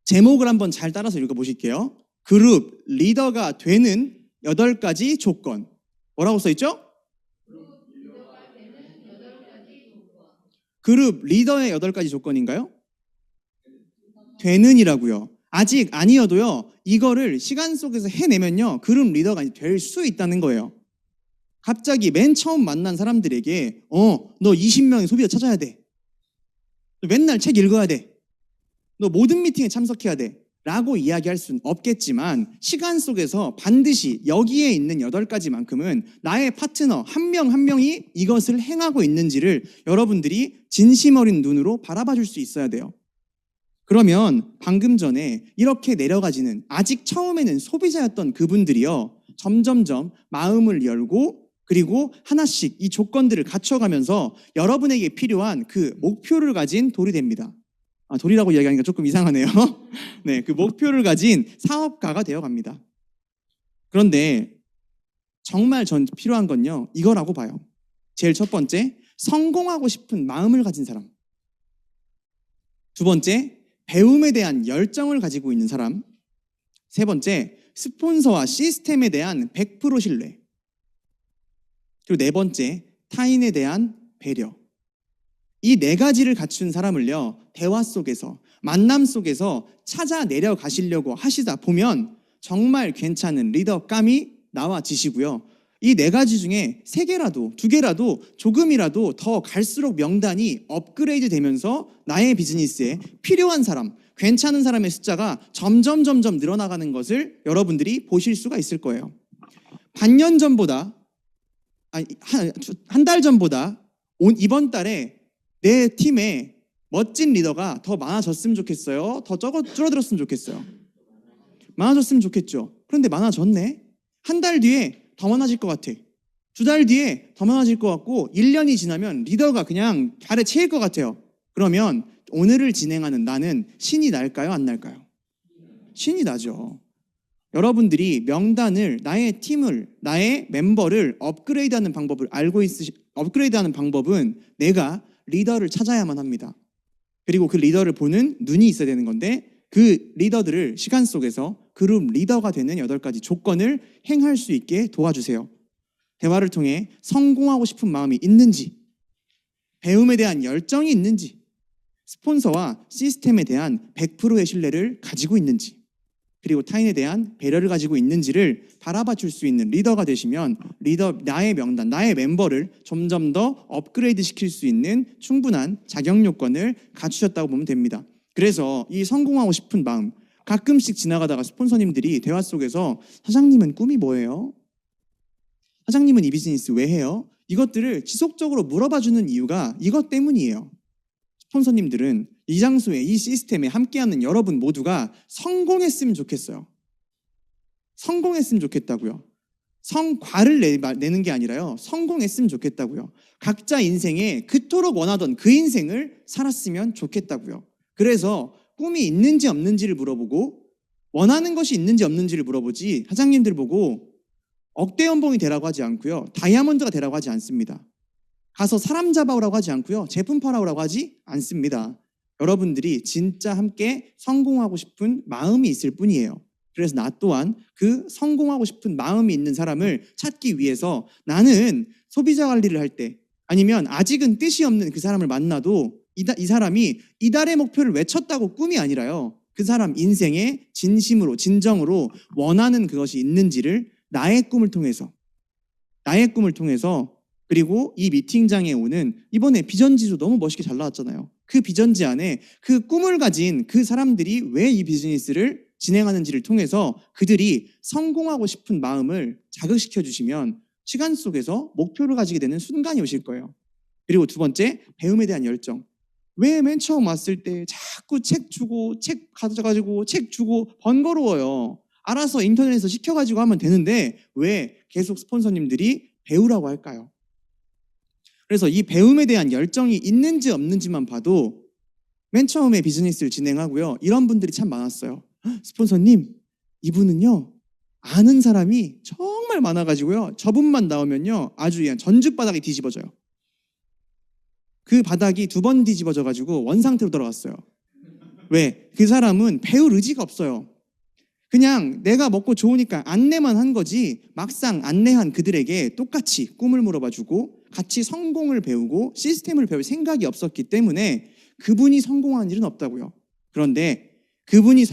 제목을 한번 잘 따라서 읽어보실게요. 그룹 리더가 되는 8가지 조건. 뭐라고 써있죠? 그룹 리더의 8가지 조건인가요? 되는이라고요. 아직 아니어도요, 이거를 시간 속에서 해내면요, 그룹 리더가 될 수 있다는 거예요. 갑자기 맨 처음 만난 사람들에게 너 20명의 소비자 찾아야 돼. 너 맨날 책 읽어야 돼. 너 모든 미팅에 참석해야 돼. 라고 이야기할 수는 없겠지만 시간 속에서 반드시 여기에 있는 8가지만큼은 나의 파트너 한 명 한 명이 이것을 행하고 있는지를 여러분들이 진심 어린 눈으로 바라봐 줄 수 있어야 돼요. 그러면 방금 전에 이렇게 내려가지는 아직 처음에는 소비자였던 그분들이요, 점점점 마음을 열고 그리고 하나씩 이 조건들을 갖춰가면서 여러분에게 필요한 그 목표를 가진 돌이 됩니다. 돌이라고 이야기하니까 조금 이상하네요. 네, 그 목표를 가진 사업가가 되어갑니다. 그런데 정말 전 필요한 건요, 이거라고 봐요. 제일 첫 번째, 성공하고 싶은 마음을 가진 사람. 두 번째, 배움에 대한 열정을 가지고 있는 사람. 세 번째, 스폰서와 시스템에 대한 100% 신뢰. 그리고 네 번째, 타인에 대한 배려. 이 4가지를 갖춘 사람을요, 대화 속에서, 만남 속에서 찾아 내려가시려고 하시다 보면 정말 괜찮은 리더감이 나와지시고요. 이 4가지 중에 3개라도 2개라도 조금이라도 더 갈수록 명단이 업그레이드 되면서 나의 비즈니스에 필요한 사람, 괜찮은 사람의 숫자가 점점 늘어나가는 것을 여러분들이 보실 수가 있을 거예요. 반년 전보다, 한 달 전보다 이번 달에 내 팀에 멋진 리더가 더 많아졌으면 좋겠어요? 더 줄어들었으면 좋겠어요? 많아졌으면 좋겠죠. 그런데 많아졌네? 한 달 뒤에 더 많아질 것 같아. 2달 뒤에 더 많아질 것 같고 1년이 지나면 리더가 그냥 발에 채일 것 같아요. 그러면 오늘을 진행하는 나는 신이 날까요? 안 날까요? 신이 나죠. 여러분들이 명단을, 나의 팀을, 나의 멤버를 업그레이드하는 방법을 업그레이드하는 방법은 내가 리더를 찾아야만 합니다. 그리고 그 리더를 보는 눈이 있어야 되는 건데, 그 리더들을 시간 속에서 그룹 리더가 되는 8가지 조건을 행할 수 있게 도와주세요. 대화를 통해 성공하고 싶은 마음이 있는지, 배움에 대한 열정이 있는지, 스폰서와 시스템에 대한 100%의 신뢰를 가지고 있는지, 그리고 타인에 대한 배려를 가지고 있는지를 바라봐 줄 수 있는 리더가 되시면 나의 명단, 나의 멤버를 점점 더 업그레이드 시킬 수 있는 충분한 자격 요건을 갖추셨다고 보면 됩니다. 그래서 이 성공하고 싶은 마음, 가끔씩 지나가다가 스폰서님들이 대화 속에서 사장님은 꿈이 뭐예요? 사장님은 이 비즈니스 왜 해요? 이것들을 지속적으로 물어봐 주는 이유가 이것 때문이에요. 스폰서님들은 이 장소에, 이 시스템에 함께하는 여러분 모두가 성공했으면 좋겠어요. 성공했으면 좋겠다고요. 성과를 내는 게 아니라요, 성공했으면 좋겠다고요. 각자 인생에 그토록 원하던 그 인생을 살았으면 좋겠다고요. 그래서 꿈이 있는지 없는지를 물어보고, 원하는 것이 있는지 없는지를 물어보지, 사장님들 보고 억대 연봉이 되라고 하지 않고요, 다이아몬드가 되라고 하지 않습니다. 가서 사람 잡아오라고 하지 않고요, 제품 팔아오라고 하지 않습니다. 여러분들이 진짜 함께 성공하고 싶은 마음이 있을 뿐이에요. 그래서 나 또한 그 성공하고 싶은 마음이 있는 사람을 찾기 위해서 나는 소비자 관리를 할 때, 아니면 아직은 뜻이 없는 그 사람을 만나도 이 사람이 이달의 목표를 외쳤다고 꿈이 아니라요. 그 사람 인생에 진심으로 진정으로 원하는 그것이 있는지를 나의 꿈을 통해서 그리고 이 미팅장에 오는 이번에 비전지도 너무 멋있게 잘 나왔잖아요. 그 비전지 안에 그 꿈을 가진 그 사람들이 왜 이 비즈니스를 진행하는지를 통해서 그들이 성공하고 싶은 마음을 자극시켜 주시면 시간 속에서 목표를 가지게 되는 순간이 오실 거예요. 그리고 두 번째, 배움에 대한 열정. 왜 맨 처음 왔을 때 자꾸 책 주고 책 가져가지고 책 주고 번거로워요. 알아서 인터넷에서 시켜가지고 하면 되는데 왜 계속 스폰서님들이 배우라고 할까요? 그래서 이 배움에 대한 열정이 있는지 없는지만 봐도 맨 처음에 비즈니스를 진행하고요. 이런 분들이 참 많았어요. 스폰서님, 이분은요 아는 사람이 정말 많아가지고요. 저분만 나오면요 아주 그냥 전주바닥이 뒤집어져요. 그 바닥이 2번 뒤집어져가지고 원상태로 돌아갔어요. 왜? 그 사람은 배울 의지가 없어요. 그냥 내가 먹고 좋으니까 안내만 한 거지 막상 안내한 그들에게 똑같이 꿈을 물어봐주고 같이 성공을 배우고 시스템을 배울 생각이 없었기 때문에 그분이 성공한 일은 없다고요. 그런데 그분이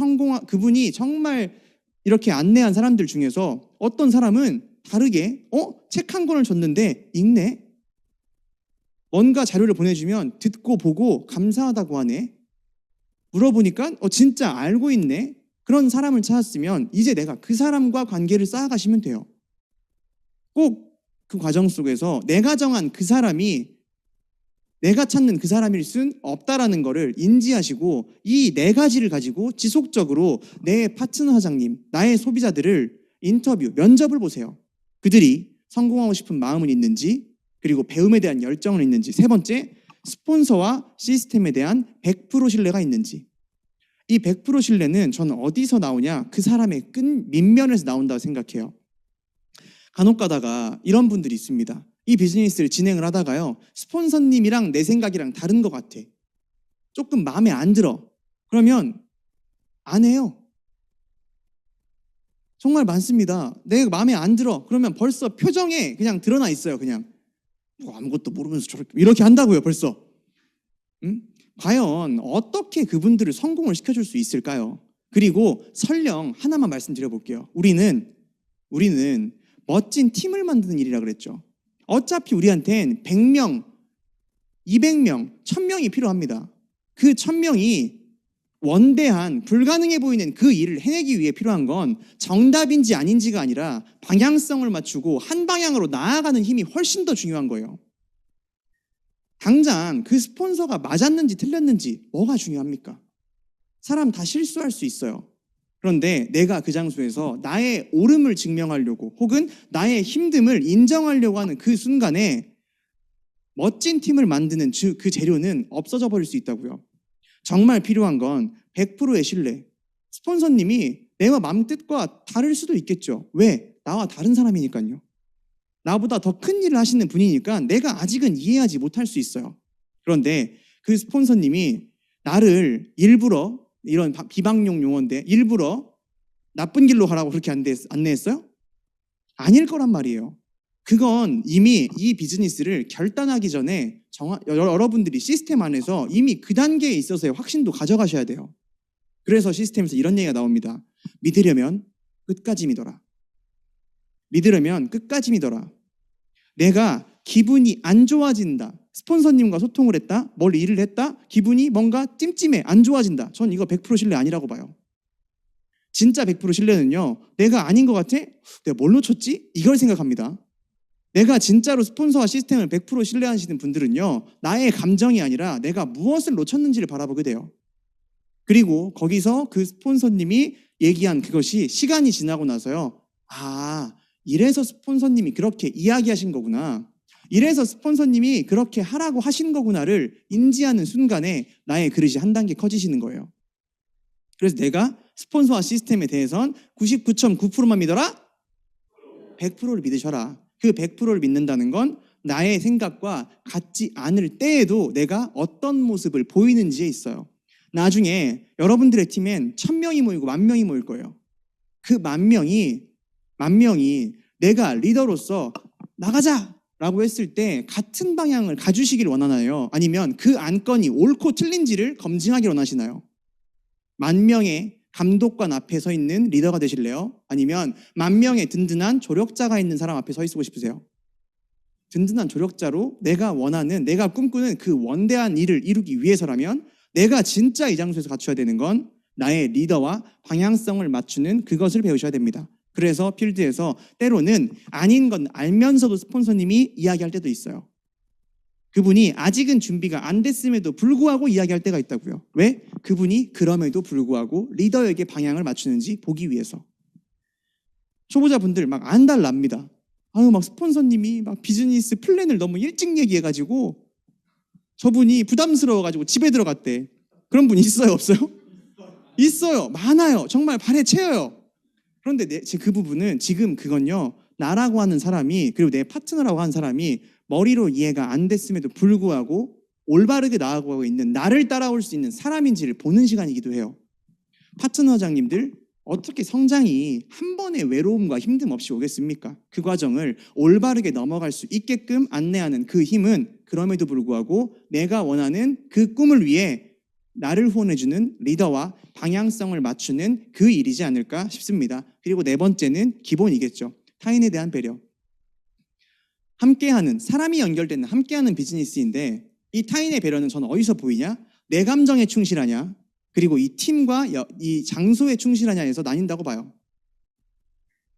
정말 이렇게 안내한 사람들 중에서 어떤 사람은 다르게 책 한 권을 줬는데 읽네? 뭔가 자료를 보내주면 듣고 보고 감사하다고 하네? 물어보니까 진짜 알고 있네? 그런 사람을 찾았으면 이제 내가 그 사람과 관계를 쌓아가시면 돼요. 꼭 그 과정 속에서 내가 정한 그 사람이 내가 찾는 그 사람일 순 없다라는 것을 인지하시고 이 4가지를 가지고 지속적으로 내 파트너 사장님, 나의 소비자들을 인터뷰, 면접을 보세요. 그들이 성공하고 싶은 마음은 있는지 그리고 배움에 대한 열정은 있는지 세 번째, 스폰서와 시스템에 대한 100% 신뢰가 있는지 이 100% 신뢰는 저는 어디서 나오냐? 그 사람의 끈 밑면에서 나온다고 생각해요. 간혹 가다가 이런 분들이 있습니다. 이 비즈니스를 진행을 하다가요. 스폰서님이랑 내 생각이랑 다른 것 같아. 조금 마음에 안 들어. 그러면 안 해요. 정말 많습니다. 내 마음에 안 들어. 그러면 벌써 표정에 그냥 드러나 있어요. 그냥 아무것도 모르면서 저렇게 이렇게 한다고요. 벌써. 응? 과연 어떻게 그분들을 성공을 시켜줄 수 있을까요? 그리고 설령 하나만 말씀드려볼게요. 우리는 멋진 팀을 만드는 일이라 그랬죠. 어차피 우리한텐 100명, 200명, 1000명이 필요합니다. 그 1000명이 원대한 불가능해 보이는 그 일을 해내기 위해 필요한 건 정답인지 아닌지가 아니라 방향성을 맞추고 한 방향으로 나아가는 힘이 훨씬 더 중요한 거예요. 당장 그 스폰서가 맞았는지 틀렸는지 뭐가 중요합니까? 사람 다 실수할 수 있어요. 그런데 내가 그 장소에서 나의 옳음을 증명하려고 혹은 나의 힘듦을 인정하려고 하는 그 순간에 멋진 팀을 만드는 그 재료는 없어져 버릴 수 있다고요. 정말 필요한 건 100%의 신뢰. 스폰서님이 내가 맘뜻과 다를 수도 있겠죠. 왜? 나와 다른 사람이니까요. 나보다 더 큰 일을 하시는 분이니까 내가 아직은 이해하지 못할 수 있어요. 그런데 그 스폰서님이 나를 일부러 이런 비방용 용어인데 일부러 나쁜 길로 가라고 그렇게 안내했어요? 아닐 거란 말이에요. 그건 이미 이 비즈니스를 결단하기 전에 여러분들이 시스템 안에서 이미 그 단계에 있어서의 확신도 가져가셔야 돼요. 그래서 시스템에서 이런 얘기가 나옵니다. 믿으려면 끝까지 믿어라. 믿으려면 끝까지 믿어라. 내가 기분이 안 좋아진다. 스폰서님과 소통을 했다. 뭘 일을 했다. 기분이 뭔가 찜찜해. 안 좋아진다. 전 이거 100% 신뢰 아니라고 봐요. 진짜 100% 신뢰는요. 내가 아닌 것 같아? 내가 뭘 놓쳤지? 이걸 생각합니다. 내가 진짜로 스폰서와 시스템을 100% 신뢰하시는 분들은요. 나의 감정이 아니라 내가 무엇을 놓쳤는지를 바라보게 돼요. 그리고 거기서 그 스폰서님이 얘기한 그것이 시간이 지나고 나서요. 이래서 스폰서님이 그렇게 이야기하신 거구나. 이래서 스폰서님이 그렇게 하라고 하신 거구나를 인지하는 순간에 나의 그릇이 한 단계 커지시는 거예요. 그래서 내가 스폰서와 시스템에 대해선 99.9%만 믿어라? 100%를 믿으셔라. 그 100%를 믿는다는 건 나의 생각과 같지 않을 때에도 내가 어떤 모습을 보이는지에 있어요. 나중에 여러분들의 팀엔 1000명이 모이고 10,000명이 모일 거예요. 그 10,000명이 내가 리더로서 나가자! 라고 했을 때 같은 방향을 가주시길 원하나요? 아니면 그 안건이 옳고 틀린지를 검증하길 원하시나요? 10,000명의 감독관 앞에 서 있는 리더가 되실래요? 아니면 10,000명의 든든한 조력자가 있는 사람 앞에 서 있고 싶으세요? 든든한 조력자로 내가 원하는, 내가 꿈꾸는 그 원대한 일을 이루기 위해서라면 내가 진짜 이 장소에서 갖춰야 되는 건 나의 리더와 방향성을 맞추는 그것을 배우셔야 됩니다. 그래서 필드에서 때로는 아닌 건 알면서도 스폰서님이 이야기할 때도 있어요. 그분이 아직은 준비가 안 됐음에도 불구하고 이야기할 때가 있다고요. 왜? 그분이 그럼에도 불구하고 리더에게 방향을 맞추는지 보기 위해서. 초보자분들 막 안달납니다. 아유, 막 스폰서님이 막 비즈니스 플랜을 너무 일찍 얘기해가지고 저분이 부담스러워가지고 집에 들어갔대. 그런 분 있어요, 없어요? 있어요, 많아요. 정말 발에 채여요. 그런데 그 부분은 지금 그건요, 나라고 하는 사람이, 그리고 내 파트너라고 하는 사람이 머리로 이해가 안 됐음에도 불구하고 올바르게 나아가고 있는 나를 따라올 수 있는 사람인지를 보는 시간이기도 해요. 파트너장님들, 어떻게 성장이 한 번의 외로움과 힘듦 없이 오겠습니까? 그 과정을 올바르게 넘어갈 수 있게끔 안내하는 그 힘은 그럼에도 불구하고 내가 원하는 그 꿈을 위해 나를 후원해주는 리더와 방향성을 맞추는 그 일이지 않을까 싶습니다. 그리고 4번째는 기본이겠죠. 타인에 대한 배려. 함께하는, 사람이 연결되는 함께하는 비즈니스인데 이 타인의 배려는 저는 어디서 보이냐? 내 감정에 충실하냐? 그리고 이 팀과 이 장소에 충실하냐에서 나뉜다고 봐요.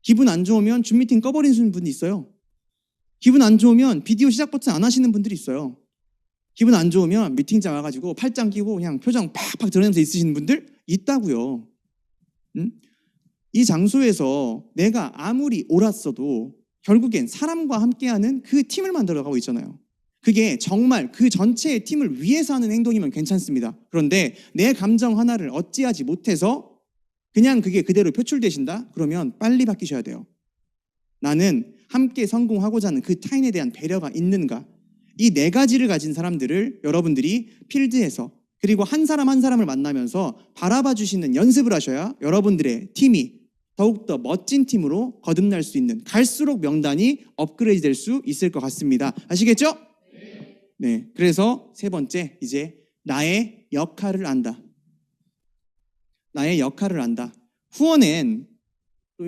기분 안 좋으면 줌 미팅 꺼버리는 분이 있어요. 기분 안 좋으면 비디오 시작 버튼 안 하시는 분들이 있어요. 기분 안 좋으면 미팅장 와가지고 팔짱 끼고 그냥 표정 팍팍 드러내면서 있으시는 분들 있다고요. 이 장소에서 내가 아무리 옳았어도 결국엔 사람과 함께하는 그 팀을 만들어가고 있잖아요. 그게 정말 그 전체의 팀을 위해서 하는 행동이면 괜찮습니다. 그런데 내 감정 하나를 어찌하지 못해서 그냥 그게 그대로 표출되신다? 그러면 빨리 바뀌셔야 돼요. 나는 함께 성공하고자 하는 그 타인에 대한 배려가 있는가? 이 4가지를 가진 사람들을 여러분들이 필드에서 그리고 한 사람 한 사람을 만나면서 바라봐 주시는 연습을 하셔야 여러분들의 팀이 더욱더 멋진 팀으로 거듭날 수 있는, 갈수록 명단이 업그레이드 될 수 있을 것 같습니다. 아시겠죠? 네. 그래서 3번째, 이제 나의 역할을 안다. 나의 역할을 안다. 후원엔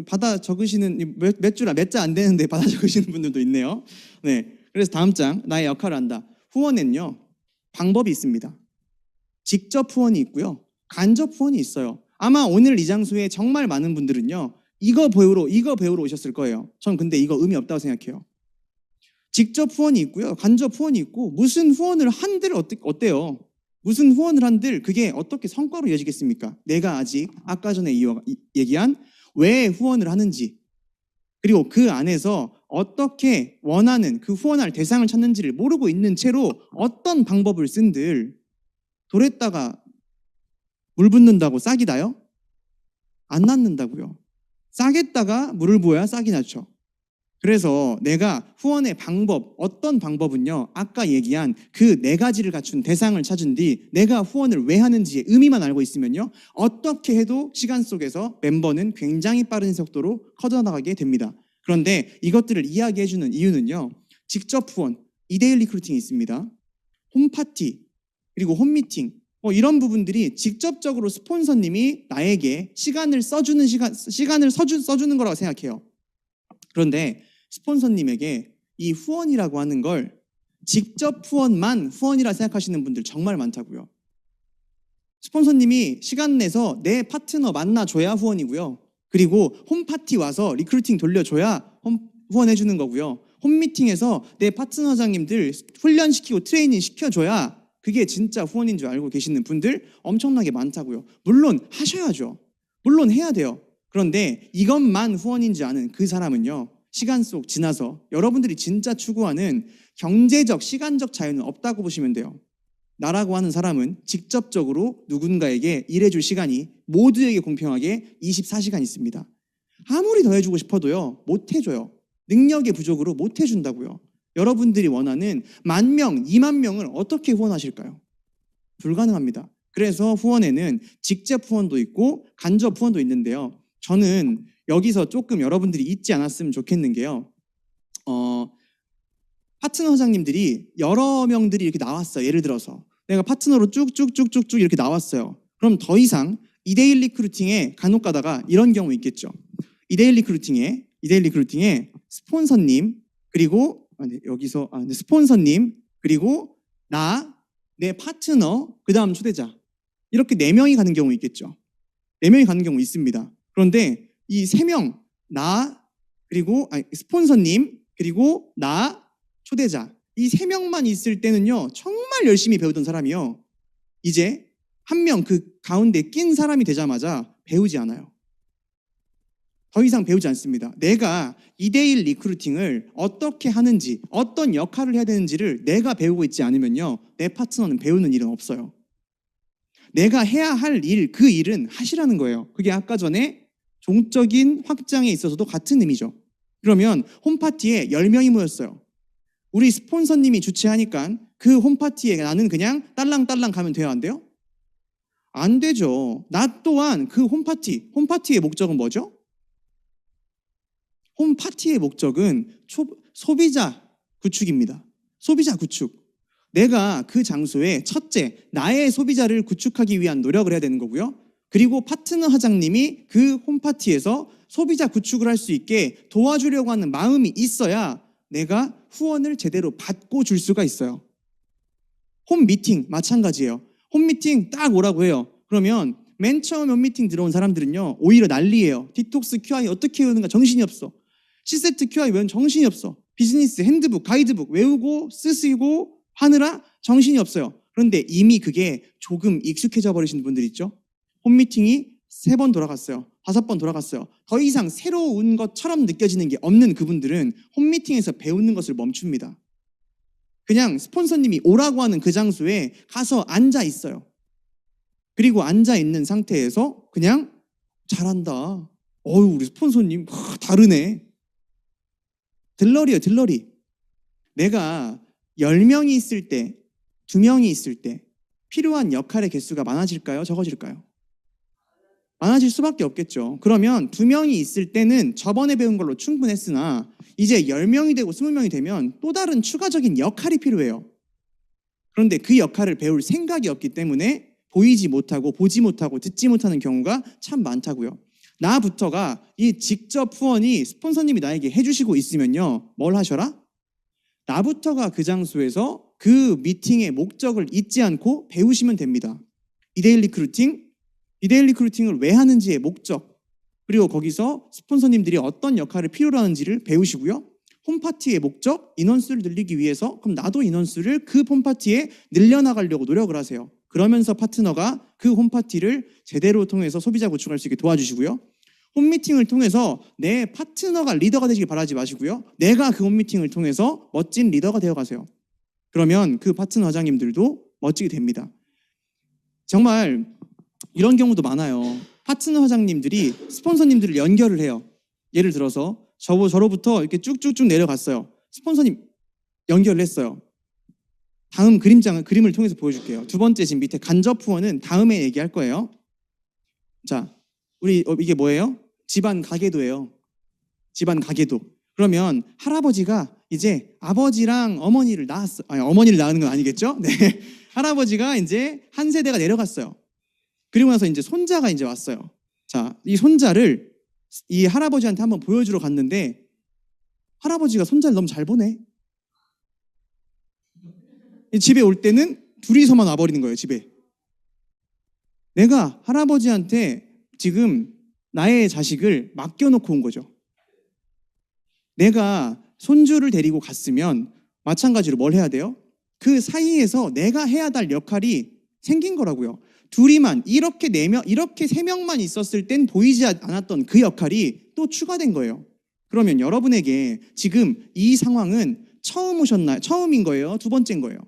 받아 적으시는 몇 자 안 되는데 받아 적으시는 분들도 있네요. 네. 그래서 다음 장, 나의 역할을 안다. 후원엔요, 방법이 있습니다. 직접 후원이 있고요, 간접 후원이 있어요. 아마 오늘 이 장소에 정말 많은 분들은요, 이거 배우러 오셨을 거예요. 전 근데 이거 의미 없다고 생각해요. 직접 후원이 있고요, 간접 후원이 있고, 무슨 후원을 한들 어때요? 무슨 후원을 한들 그게 어떻게 성과로 이어지겠습니까? 내가 아직 아까 전에 얘기한 왜 후원을 하는지, 그리고 그 안에서 어떻게 원하는 그 후원할 대상을 찾는지를 모르고 있는 채로 어떤 방법을 쓴들 돌에다가 물 붓는다고 싹이 나요? 안 낳는다고요. 싹에다가 물을 부어야 싹이 나죠. 그래서 내가 후원의 방법, 어떤 방법은요, 아까 얘기한 그 4가지를 갖춘 대상을 찾은 뒤 내가 후원을 왜 하는지의 의미만 알고 있으면요, 어떻게 해도 시간 속에서 멤버는 굉장히 빠른 속도로 커져나가게 됩니다. 그런데 이것들을 이야기해주는 이유는요, 직접 후원, 2대1 리크루팅이 있습니다. 홈파티, 그리고 홈미팅, 이런 부분들이 직접적으로 스폰서님이 나에게 시간을 써주는 거라고 생각해요. 그런데 스폰서님에게 이 후원이라고 하는 걸 직접 후원만 후원이라 생각하시는 분들 정말 많다고요. 스폰서님이 시간 내서 내 파트너 만나줘야 후원이고요. 그리고 홈파티 와서 리크루팅 돌려줘야 후원해주는 거고요. 홈미팅에서 내 파트너장님들 훈련시키고 트레이닝 시켜줘야 그게 진짜 후원인 줄 알고 계시는 분들 엄청나게 많다고요. 물론 하셔야죠. 물론 해야 돼요. 그런데 이것만 후원인지 아는 그 사람은요, 시간 속 지나서 여러분들이 진짜 추구하는 경제적, 시간적 자유는 없다고 보시면 돼요. 나라고 하는 사람은 직접적으로 누군가에게 일해줄 시간이 모두에게 공평하게 24시간 있습니다. 아무리 더 해주고 싶어도요, 못 해줘요. 능력의 부족으로 못 해준다고요. 여러분들이 원하는 10,000명, 20,000명을 어떻게 후원하실까요? 불가능합니다. 그래서 후원에는 직접 후원도 있고 간접 후원도 있는데요. 저는 여기서 조금 여러분들이 잊지 않았으면 좋겠는 게요, 파트너 사장님들이 여러 명들이 이렇게 나왔어요. 예를 들어서 내가 파트너로 쭉쭉쭉쭉쭉 이렇게 나왔어요. 그럼 더 이상 2대1 리크루팅에 간혹 가다가 이런 경우 있겠죠. 2대1 리크루팅에 스폰서님 그리고 스폰서님 그리고 내 파트너 그다음 초대자 이렇게 4명이 가는 경우 있겠죠. 4명이 가는 경우 있습니다. 그런데 이 3명 그리고 스폰서님 그리고 초대자 이 3명만 있을 때는요 정말 열심히 배우던 사람이요 이제 한 명 그 가운데 낀 사람이 되자마자 배우지 않아요. 더 이상 배우지 않습니다. 내가 2대1 리크루팅을 어떻게 하는지 어떤 역할을 해야 되는지를 내가 배우고 있지 않으면요 내 파트너는 배우는 일은 없어요. 내가 해야 할 일, 그 일은 하시라는 거예요. 그게 아까 전에 종적인 확장에 있어서도 같은 의미죠. 그러면 홈파티에 10명이 모였어요. 우리 스폰서님이 주최하니까 그 홈파티에 나는 그냥 딸랑딸랑 가면 돼요? 안 돼요? 안 되죠. 나 또한 그 홈파티의 목적은 뭐죠? 홈파티의 목적은 소비자 구축입니다. 소비자 구축. 내가 그 장소에 첫째, 나의 소비자를 구축하기 위한 노력을 해야 되는 거고요. 그리고 파트너 사장님이 그 홈파티에서 소비자 구축을 할 수 있게 도와주려고 하는 마음이 있어야 내가 후원을 제대로 받고 줄 수가 있어요. 홈 미팅 마찬가지예요. 홈 미팅 딱 오라고 해요. 그러면 맨 처음 홈 미팅 들어온 사람들은요 오히려 난리예요. 디톡스 QI 어떻게 외우는가 정신이 없어. C세트 QI 외우는 정신이 없어. 비즈니스 핸드북, 가이드북 외우고 쓰시고 하느라 정신이 없어요. 그런데 이미 그게 조금 익숙해져 버리신 분들 있죠. 홈 미팅이 3번 돌아갔어요. 5번 돌아갔어요. 더 이상 새로운 것처럼 느껴지는 게 없는 그분들은 홈 미팅에서 배우는 것을 멈춥니다. 그냥 스폰서님이 오라고 하는 그 장소에 가서 앉아 있어요. 그리고 앉아 있는 상태에서 그냥 잘한다. 우리 스폰서님 다르네. 들러리요, 들러리. 내가 10명이 있을 때, 2명이 있을 때 필요한 역할의 개수가 많아질까요? 적어질까요? 많아질 수밖에 없겠죠. 그러면 2명이 있을 때는 저번에 배운 걸로 충분했으나 이제 10명이 되고 20명이 되면 또 다른 추가적인 역할이 필요해요. 그런데 그 역할을 배울 생각이 없기 때문에 보이지 못하고 보지 못하고 듣지 못하는 경우가 참 많다고요. 나부터가 이 직접 후원이 스폰서님이 나에게 해주시고 있으면요. 뭘 하셔라? 나부터가 그 장소에서 그 미팅의 목적을 잊지 않고 배우시면 됩니다. 2대1 리크루팅을 왜 하는지의 목적, 그리고 거기서 스폰서님들이 어떤 역할을 필요로 하는지를 배우시고요. 홈파티의 목적, 인원수를 늘리기 위해서 그럼 나도 인원수를 그 홈파티에 늘려나가려고 노력을 하세요. 그러면서 파트너가 그 홈파티를 제대로 통해서 소비자 구축할 수 있게 도와주시고요. 홈미팅을 통해서 내 파트너가 리더가 되시길 바라지 마시고요. 내가 그 홈미팅을 통해서 멋진 리더가 되어가세요. 그러면 그 파트너 사장님들도 멋지게 됩니다. 정말 이런 경우도 많아요. 파트너 사장님들이 스폰서님들을 연결을 해요. 예를 들어서 저로부터 이렇게 쭉쭉쭉 내려갔어요. 스폰서님 연결을 했어요. 다음 그림을 통해서 보여줄게요. 2번째 지금 밑에 간접 후원은 다음에 얘기할 거예요. 자, 우리 이게 뭐예요? 집안 가계도예요. 집안 가계도. 그러면 할아버지가 이제 아버지랑 어머니를 낳았어. 어머니를 낳는 건 아니겠죠? 네. 할아버지가 이제 한 세대가 내려갔어요. 그리고 나서 이제 손자가 이제 왔어요. 자, 이 손자를 이 할아버지한테 한번 보여주러 갔는데 할아버지가 손자를 너무 잘 보네. 집에 올 때는 둘이서만 와버리는 거예요, 집에. 내가 할아버지한테 지금 나의 자식을 맡겨놓고 온 거죠. 내가 손주를 데리고 갔으면 마찬가지로 뭘 해야 돼요? 그 사이에서 내가 해야 할 역할이 생긴 거라고요. 둘이만 이렇게 3명만 있었을 땐 보이지 않았던 그 역할이 또 추가된 거예요. 그러면 여러분에게 지금 이 상황은 처음 오셨나요? 처음인 거예요? 2번째인 거예요?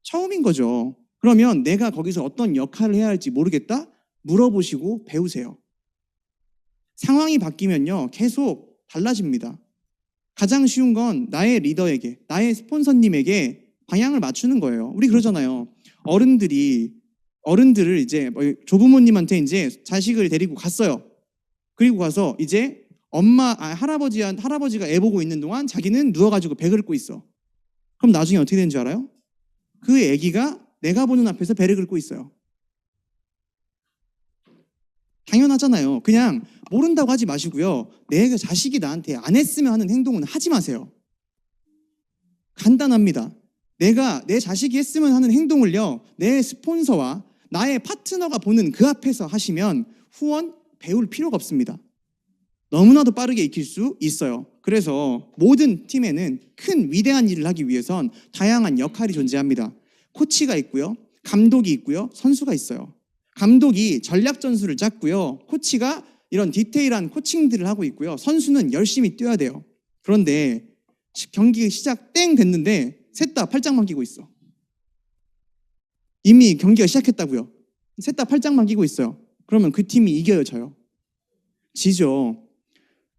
처음인 거죠. 그러면 내가 거기서 어떤 역할을 해야 할지 모르겠다? 물어보시고 배우세요. 상황이 바뀌면요 계속 달라집니다. 가장 쉬운 건 나의 리더에게, 나의 스폰서님에게 방향을 맞추는 거예요. 우리 그러잖아요. 어른들을 이제 조부모님한테 이제 자식을 데리고 갔어요. 그리고 가서 이제 할아버지가 애 보고 있는 동안 자기는 누워가지고 배 긁고 있어. 그럼 나중에 어떻게 되는 줄 알아요? 그 애기가 내가 보는 앞에서 배를 긁고 있어요. 당연하잖아요. 그냥 모른다고 하지 마시고요. 내 자식이 나한테 안 했으면 하는 행동은 하지 마세요. 간단합니다. 내가 내 자식이 했으면 하는 행동을요, 내 스폰서와 나의 파트너가 보는 그 앞에서 하시면 후원 배울 필요가 없습니다. 너무나도 빠르게 익힐 수 있어요. 그래서 모든 팀에는 큰 위대한 일을 하기 위해선 다양한 역할이 존재합니다. 코치가 있고요, 감독이 있고요, 선수가 있어요. 감독이 전략 전술을 짰고요, 코치가 이런 디테일한 코칭들을 하고 있고요, 선수는 열심히 뛰어야 돼요. 그런데 경기 시작 땡 됐는데 셋 다 팔짱만 끼고 있어. 이미 경기가 시작했다고요. 셋 다 팔짱만 끼고 있어요. 그러면 그 팀이 이겨요, 져요? 지죠.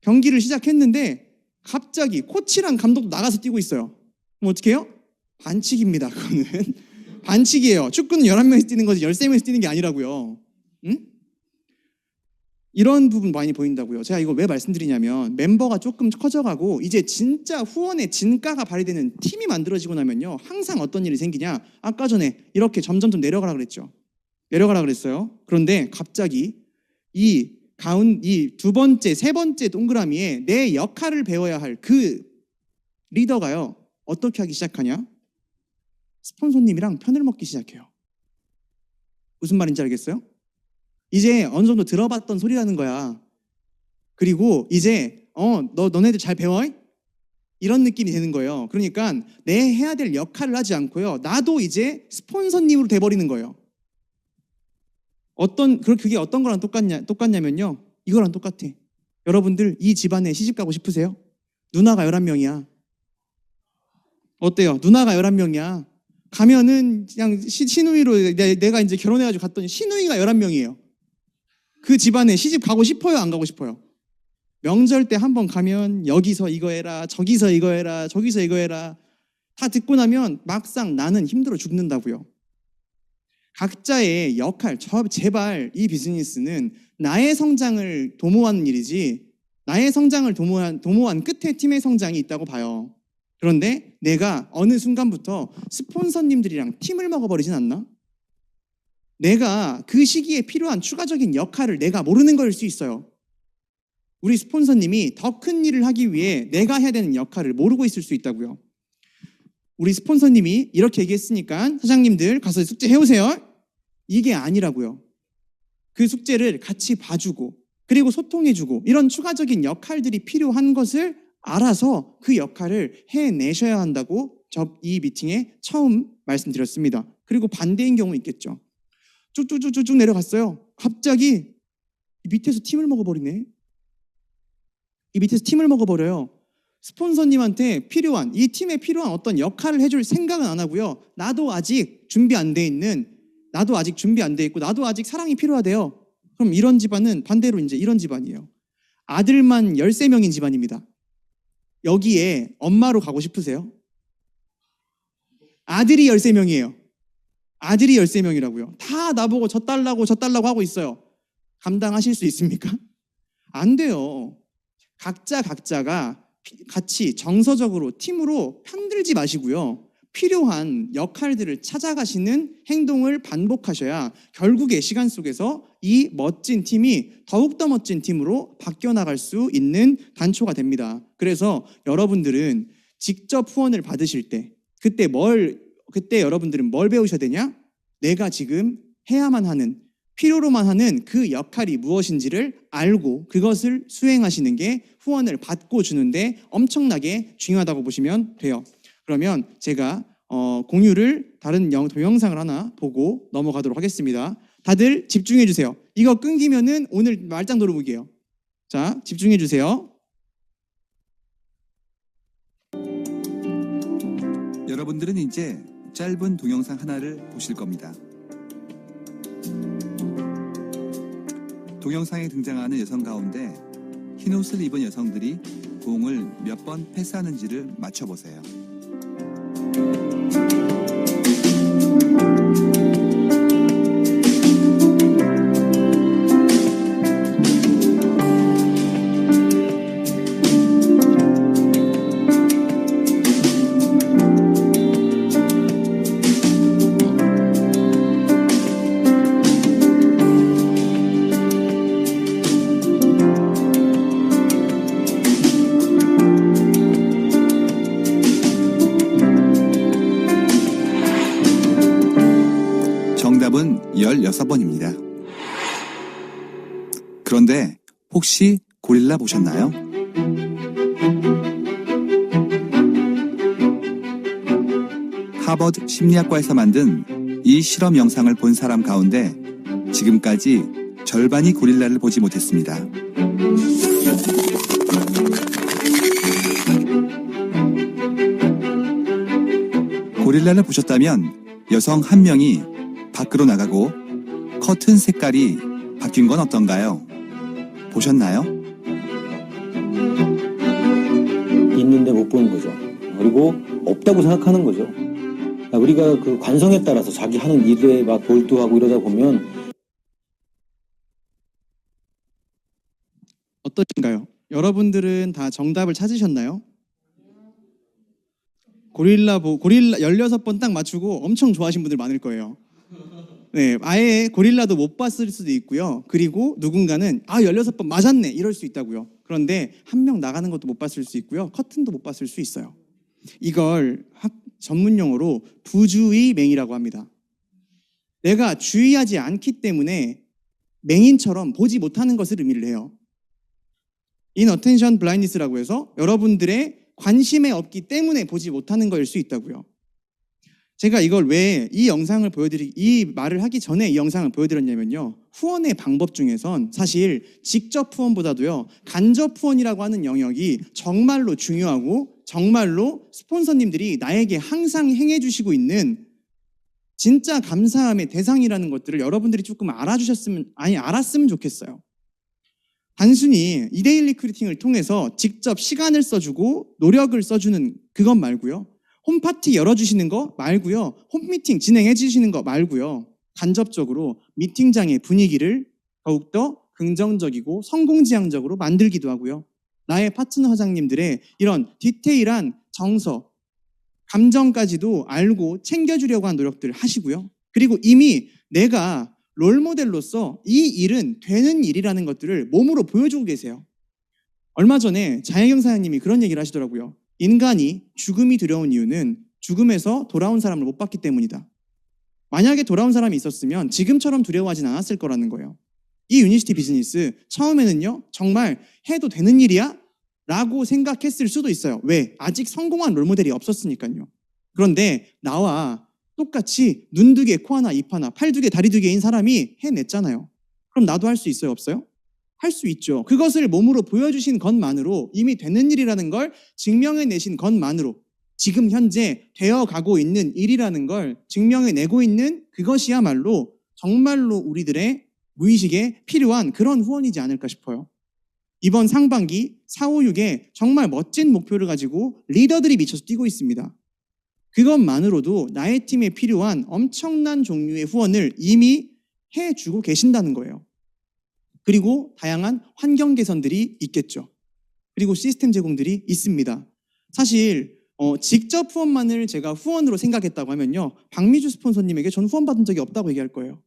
경기를 시작했는데 갑자기 코치랑 감독도 나가서 뛰고 있어요. 그럼 어떻게 해요? 반칙입니다. 그거는 반칙이에요. 축구는 11명이서 뛰는 거지 13명이서 뛰는 게 아니라고요. 응? 이런 부분 많이 보인다고요. 제가 이거 왜 말씀드리냐면 멤버가 조금 커져가고 이제 진짜 후원의 진가가 발휘되는 팀이 만들어지고 나면요, 항상 어떤 일이 생기냐, 아까 전에 이렇게 점점점 내려가라 그랬죠. 내려가라 그랬어요. 그런데 갑자기 이 두 번째, 세 번째 동그라미에 내 역할을 배워야 할 그 리더가요, 어떻게 하기 시작하냐? 스폰서님이랑 편을 먹기 시작해요. 무슨 말인지 알겠어요? 이제 어느 정도 들어봤던 소리라는 거야. 그리고 이제 너네들 잘 배워? 이런 느낌이 되는 거예요. 그러니까 내 해야 될 역할을 하지 않고요, 나도 이제 스폰서님으로 돼버리는 거예요. 그게 어떤 거랑 똑같냐면요, 이거랑 똑같아. 여러분들 이 집안에 시집 가고 싶으세요? 누나가 11명이야. 어때요? 누나가 11명이야. 가면은 그냥 시누이로 내가 이제 결혼해가지고 갔더니 시누이가 11명이에요. 그 집안에 시집 가고 싶어요? 안 가고 싶어요? 명절 때 한번 가면 여기서 이거 해라, 저기서 이거 해라, 저기서 이거 해라 다 듣고 나면 막상 나는 힘들어 죽는다고요. 각자의 역할, 제발 이 비즈니스는 나의 성장을 도모하는 일이지 나의 성장을 도모한 끝에 팀의 성장이 있다고 봐요. 그런데 내가 어느 순간부터 스폰서님들이랑 팀을 먹어버리진 않나? 내가 그 시기에 필요한 추가적인 역할을 내가 모르는 거일 수 있어요. 우리 스폰서님이 더 큰 일을 하기 위해 내가 해야 되는 역할을 모르고 있을 수 있다고요. 우리 스폰서님이 이렇게 얘기했으니까 사장님들 가서 숙제 해오세요. 이게 아니라고요. 그 숙제를 같이 봐주고 그리고 소통해주고 이런 추가적인 역할들이 필요한 것을 알아서 그 역할을 해내셔야 한다고 이 미팅에 처음 말씀드렸습니다. 그리고 반대인 경우 있겠죠. 쭉쭉쭉쭉 내려갔어요. 갑자기 밑에서 팀을 먹어버리네. 이 밑에서 팀을 먹어버려요. 스폰서님한테 이 팀에 필요한 어떤 역할을 해줄 생각은 안 하고요. 나도 아직 준비 안 돼 있고 나도 아직 사랑이 필요하대요. 그럼 이런 집안은 반대로 이제 이런 집안이에요. 아들만 13명인 집안입니다. 여기에 엄마로 가고 싶으세요? 아들이 13명이에요. 아들이 13명이라고요. 다 나보고 저 달라고 하고 있어요. 감당하실 수 있습니까? 안 돼요. 각자가 같이 정서적으로 팀으로 편들지 마시고요. 필요한 역할들을 찾아가시는 행동을 반복하셔야 결국에 시간 속에서 이 멋진 팀이 더욱더 멋진 팀으로 바뀌어 나갈 수 있는 단초가 됩니다. 그래서 여러분들은 직접 후원을 받으실 때 그때 여러분들은 뭘 배우셔야 되냐? 내가 지금 해야만 하는, 필요로만 하는 그 역할이 무엇인지를 알고 그것을 수행하시는 게 후원을 받고 주는데 엄청나게 중요하다고 보시면 돼요. 그러면 제가 공유를 다른 동영상을 하나 보고 넘어가도록 하겠습니다. 다들 집중해 주세요. 이거 끊기면은 오늘 말짱 도루묵이에요. 자, 집중해 주세요. 여러분들은 이제 짧은 동영상 하나를 보실 겁니다. 동영상에 등장하는 여성 가운데 흰옷을 입은 여성들이 공을 몇 번 패스하는지를 맞춰보세요. 정답은 16번입니다. 그런데 혹시 고릴라 보셨나요? 하버드 심리학과에서 만든 이 실험 영상을 본 사람 가운데 지금까지 절반이 고릴라를 보지 못했습니다. 고릴라를 보셨다면 여성 한 명이 밖으로 나가고 커튼 색깔이 바뀐 건 어떤가요? 보셨나요? 있는데 못 보는 거죠. 그리고 없다고 생각하는 거죠. 우리가 그 관성에 따라서 자기 하는 일에 막 몰두하고 이러다 보면 어떠신가요? 여러분들은 다 정답을 찾으셨나요? 고릴라 16번 딱 맞추고 엄청 좋아하신 분들 많을 거예요. 네, 아예 고릴라도 못 봤을 수도 있고요. 그리고 누군가는 16번 맞았네 이럴 수 있다고요. 그런데 한 명 나가는 것도 못 봤을 수 있고요. 커튼도 못 봤을 수 있어요. 이걸 전문 용어로 부주의맹이라고 합니다. 내가 주의하지 않기 때문에 맹인처럼 보지 못하는 것을 의미를 해요. inattention blindness라고 해서 여러분들의 관심에 없기 때문에 보지 못하는 거일 수 있다고요. 제가 이걸 왜 이 말을 하기 전에 이 영상을 보여드렸냐면요. 후원의 방법 중에선 사실 직접 후원보다도요, 간접 후원이라고 하는 영역이 정말로 중요하고 정말로 스폰서님들이 나에게 항상 행해주시고 있는 진짜 감사함의 대상이라는 것들을 여러분들이 조금 알았으면 좋겠어요. 단순히 이데일 리크루팅을 통해서 직접 시간을 써주고 노력을 써주는 그것 말고요. 홈파티 열어주시는 거 말고요. 홈미팅 진행해 주시는 거 말고요. 간접적으로 미팅장의 분위기를 더욱더 긍정적이고 성공지향적으로 만들기도 하고요. 나의 파트너 사장님들의 이런 디테일한 정서, 감정까지도 알고 챙겨주려고 하는 노력들을 하시고요. 그리고 이미 내가 롤모델로서 이 일은 되는 일이라는 것들을 몸으로 보여주고 계세요. 얼마 전에 자혜경 사장님이 그런 얘기를 하시더라고요. 인간이 죽음이 두려운 이유는 죽음에서 돌아온 사람을 못 봤기 때문이다. 만약에 돌아온 사람이 있었으면 지금처럼 두려워하진 않았을 거라는 거예요. 이 유니시티 비즈니스 처음에는요, 정말 해도 되는 일이야? 라고 생각했을 수도 있어요. 왜? 아직 성공한 롤모델이 없었으니까요. 그런데 나와 똑같이 눈 두 개, 코 하나, 입 하나, 팔 두 개, 다리 두 개인 사람이 해냈잖아요. 그럼 나도 할 수 있어요? 없어요? 할 수 있죠. 그것을 몸으로 보여주신 것만으로 이미 되는 일이라는 걸 증명해내신 것만으로 지금 현재 되어가고 있는 일이라는 걸 증명해내고 있는 그것이야말로 정말로 우리들의 무의식에 필요한 그런 후원이지 않을까 싶어요. 이번 상반기 4, 5, 6에 정말 멋진 목표를 가지고 리더들이 미쳐서 뛰고 있습니다. 그것만으로도 나의 팀에 필요한 엄청난 종류의 후원을 이미 해주고 계신다는 거예요. 그리고 다양한 환경 개선들이 있겠죠. 그리고 시스템 제공들이 있습니다. 사실 직접 후원만을 제가 후원으로 생각했다고 하면요. 박미주 스폰서님에게 전 후원 받은 적이 없다고 얘기할 거예요.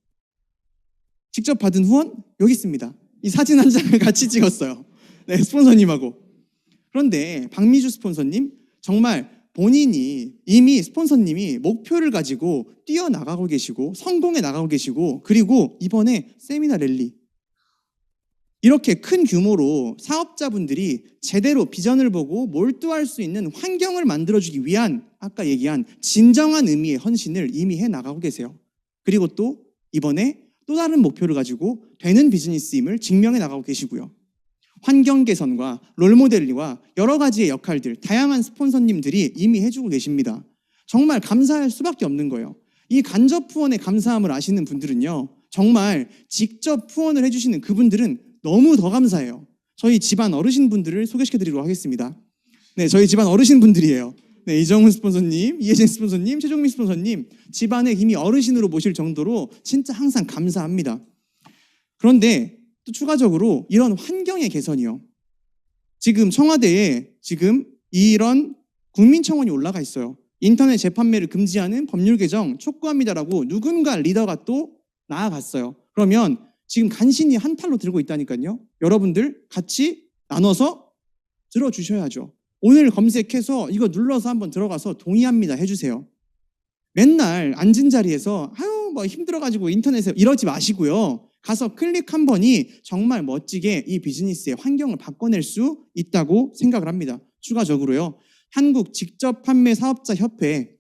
직접 받은 후원? 여기 있습니다. 이 사진 한 장을 같이 찍었어요. 네, 스폰서님하고. 그런데 박미주 스폰서님 정말 본인이 이미 스폰서님이 목표를 가지고 뛰어나가고 계시고 성공해 나가고 계시고 그리고 이번에 세미나 랠리 이렇게 큰 규모로 사업자분들이 제대로 비전을 보고 몰두할 수 있는 환경을 만들어주기 위한 아까 얘기한 진정한 의미의 헌신을 이미 해나가고 계세요. 그리고 또 이번에 또 다른 목표를 가지고 되는 비즈니스임을 증명해 나가고 계시고요. 환경 개선과 롤모델리와 여러 가지의 역할들, 다양한 스폰서님들이 이미 해주고 계십니다. 정말 감사할 수밖에 없는 거예요. 이 간접 후원의 감사함을 아시는 분들은요. 정말 직접 후원을 해주시는 그분들은 너무 더 감사해요. 저희 집안 어르신분들을 소개시켜드리도록 하겠습니다. 네, 저희 집안 어르신분들이에요. 네, 이정훈 스폰서님, 이혜진 스폰서님, 최종민 스폰서님 집안의 이미 어르신으로 모실 정도로 진짜 항상 감사합니다. 그런데 또 추가적으로 이런 환경의 개선이요. 지금 청와대에 지금 이런 국민청원이 올라가 있어요. 인터넷 재판매를 금지하는 법률 개정 촉구합니다라고 누군가 리더가 또 나아갔어요. 그러면 지금 간신히 한 팔로 들고 있다니까요. 여러분들 같이 나눠서 들어주셔야죠. 오늘 검색해서 이거 눌러서 한번 들어가서 동의합니다 해주세요. 맨날 앉은 자리에서 뭐 힘들어가지고 인터넷에 이러지 마시고요. 가서 클릭 한 번이 정말 멋지게 이 비즈니스의 환경을 바꿔낼 수 있다고 생각을 합니다. 추가적으로요. 한국 직접 판매 사업자 협회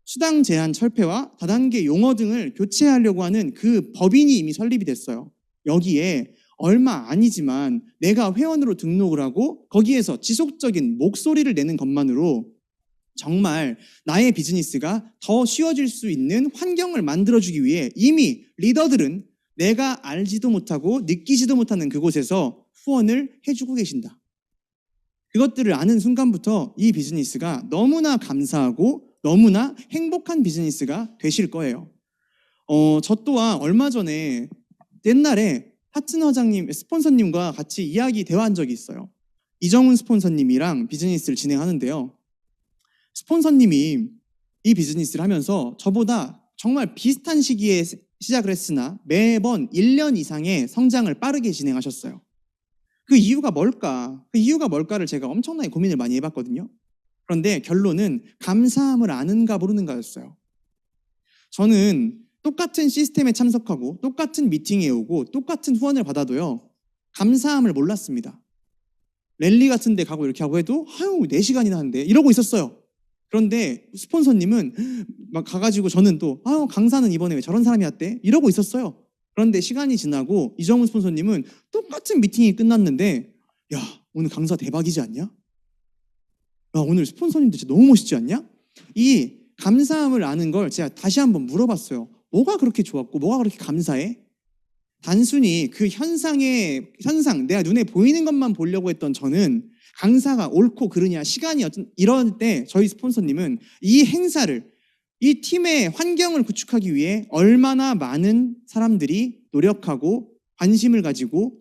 수당 제한 철폐와 다단계 용어 등을 교체하려고 하는 그 법인이 이미 설립이 됐어요. 여기에 얼마 아니지만 내가 회원으로 등록을 하고 거기에서 지속적인 목소리를 내는 것만으로 정말 나의 비즈니스가 더 쉬워질 수 있는 환경을 만들어주기 위해 이미 리더들은 내가 알지도 못하고 느끼지도 못하는 그곳에서 후원을 해주고 계신다. 그것들을 아는 순간부터 이 비즈니스가 너무나 감사하고 너무나 행복한 비즈니스가 되실 거예요. 저 또한 얼마 전에 옛날에 파트너장님, 스폰서님과 같이 이야기 대화한 적이 있어요. 이정훈 스폰서님이랑 비즈니스를 진행하는데요. 스폰서님이 이 비즈니스를 하면서 저보다 정말 비슷한 시기에 시작을 했으나 매번 1년 이상의 성장을 빠르게 진행하셨어요. 그 이유가 뭘까? 그 이유가 뭘까를 제가 엄청나게 고민을 많이 해봤거든요. 그런데 결론은 감사함을 아는가 모르는가였어요. 저는 똑같은 시스템에 참석하고 똑같은 미팅에 오고 똑같은 후원을 받아도요. 감사함을 몰랐습니다. 랠리 같은 데 가고 이렇게 하고 해도 4시간이나 하는데 이러고 있었어요. 그런데 스폰서님은 막 가가지고 저는 또 강사는 이번에 왜 저런 사람이 왔대? 이러고 있었어요. 그런데 시간이 지나고 이정훈 스폰서님은 똑같은 미팅이 끝났는데 야 오늘 강사 대박이지 않냐? 야 오늘 스폰서님도 진짜 너무 멋있지 않냐? 이 감사함을 아는 걸 제가 다시 한번 물어봤어요. 뭐가 그렇게 좋았고 뭐가 그렇게 감사해? 단순히 그 현상 내가 눈에 보이는 것만 보려고 했던 저는 강사가 옳고 그르냐 시간이 이럴 때 저희 스폰서님은 이 행사를 이 팀의 환경을 구축하기 위해 얼마나 많은 사람들이 노력하고 관심을 가지고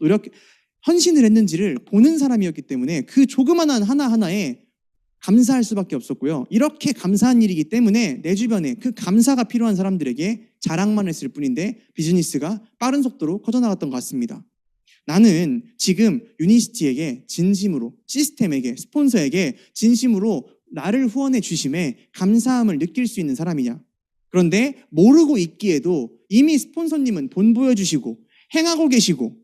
헌신을 했는지를 보는 사람이었기 때문에 그 조그만한 하나하나에 감사할 수밖에 없었고요. 이렇게 감사한 일이기 때문에 내 주변에 그 감사가 필요한 사람들에게 자랑만 했을 뿐인데 비즈니스가 빠른 속도로 커져나갔던 것 같습니다. 나는 지금 유니시티에게 진심으로, 시스템에게, 스폰서에게 진심으로 나를 후원해 주심에 감사함을 느낄 수 있는 사람이냐? 그런데 모르고 있기에도 이미 스폰서님은 돈 보여주시고 행하고 계시고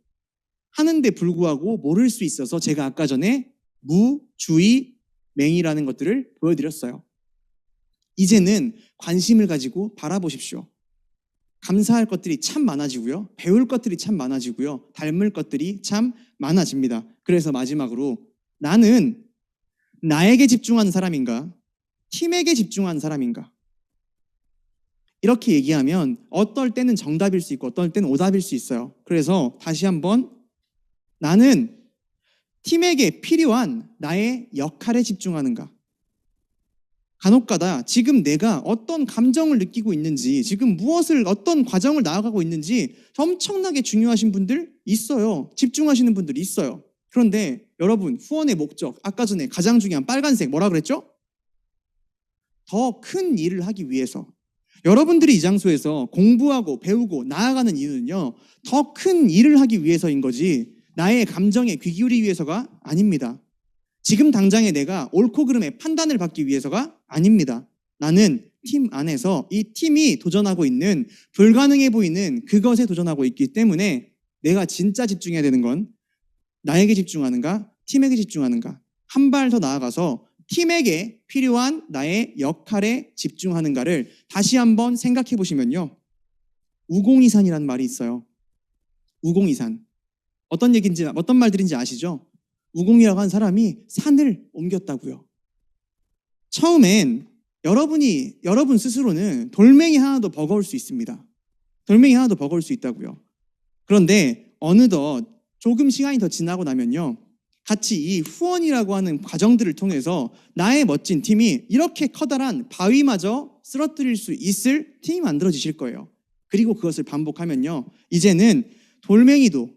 하는데 불구하고 모를 수 있어서 제가 아까 전에 무, 주의, 맹이라는 것들을 보여드렸어요. 이제는 관심을 가지고 바라보십시오. 감사할 것들이 참 많아지고요. 배울 것들이 참 많아지고요. 닮을 것들이 참 많아집니다. 그래서 마지막으로 나는 나에게 집중하는 사람인가? 팀에게 집중하는 사람인가? 이렇게 얘기하면 어떨 때는 정답일 수 있고 어떨 때는 오답일 수 있어요. 그래서 다시 한번 나는 팀에게 필요한 나의 역할에 집중하는가? 간혹가다 지금 내가 어떤 감정을 느끼고 있는지 지금 어떤 과정을 나아가고 있는지 엄청나게 중요하신 분들 있어요. 집중하시는 분들이 있어요. 그런데 여러분 후원의 목적 아까 전에 가장 중요한 빨간색 뭐라 그랬죠? 더 큰 일을 하기 위해서 여러분들이 이 장소에서 공부하고 배우고 나아가는 이유는요. 더 큰 일을 하기 위해서인 거지 나의 감정에 귀 기울이기 위해서가 아닙니다. 지금 당장에 내가 옳고 그름의 판단을 받기 위해서가 아닙니다. 나는 팀 안에서 이 팀이 도전하고 있는 불가능해 보이는 그것에 도전하고 있기 때문에 내가 진짜 집중해야 되는 건 나에게 집중하는가 팀에게 집중하는가 한 발 더 나아가서 팀에게 필요한 나의 역할에 집중하는가를 다시 한번 생각해 보시면요. 우공이산이라는 말이 있어요. 우공이산. 어떤 말들인지 아시죠? 우공이라고 한 사람이 산을 옮겼다고요. 처음엔 여러분 스스로는 돌멩이 하나도 버거울 수 있습니다. 돌멩이 하나도 버거울 수 있다고요. 그런데 어느덧 조금 시간이 더 지나고 나면요. 같이 이 후원이라고 하는 과정들을 통해서 나의 멋진 팀이 이렇게 커다란 바위마저 쓰러뜨릴 수 있을 팀이 만들어지실 거예요. 그리고 그것을 반복하면요. 이제는 돌멩이도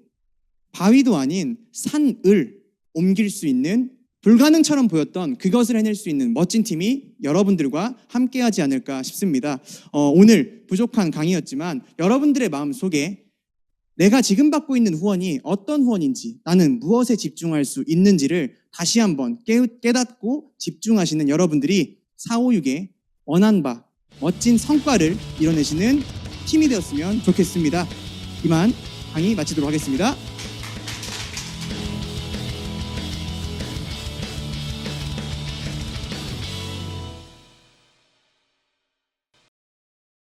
바위도 아닌 산을 옮길 수 있는 불가능처럼 보였던 그것을 해낼 수 있는 멋진 팀이 여러분들과 함께하지 않을까 싶습니다. 오늘 부족한 강의였지만 여러분들의 마음속에 내가 지금 받고 있는 후원이 어떤 후원인지 나는 무엇에 집중할 수 있는지를 다시 한번 깨닫고 집중하시는 여러분들이 456의 원한 바 멋진 성과를 이뤄내시는 팀이 되었으면 좋겠습니다. 이만 강의 마치도록 하겠습니다.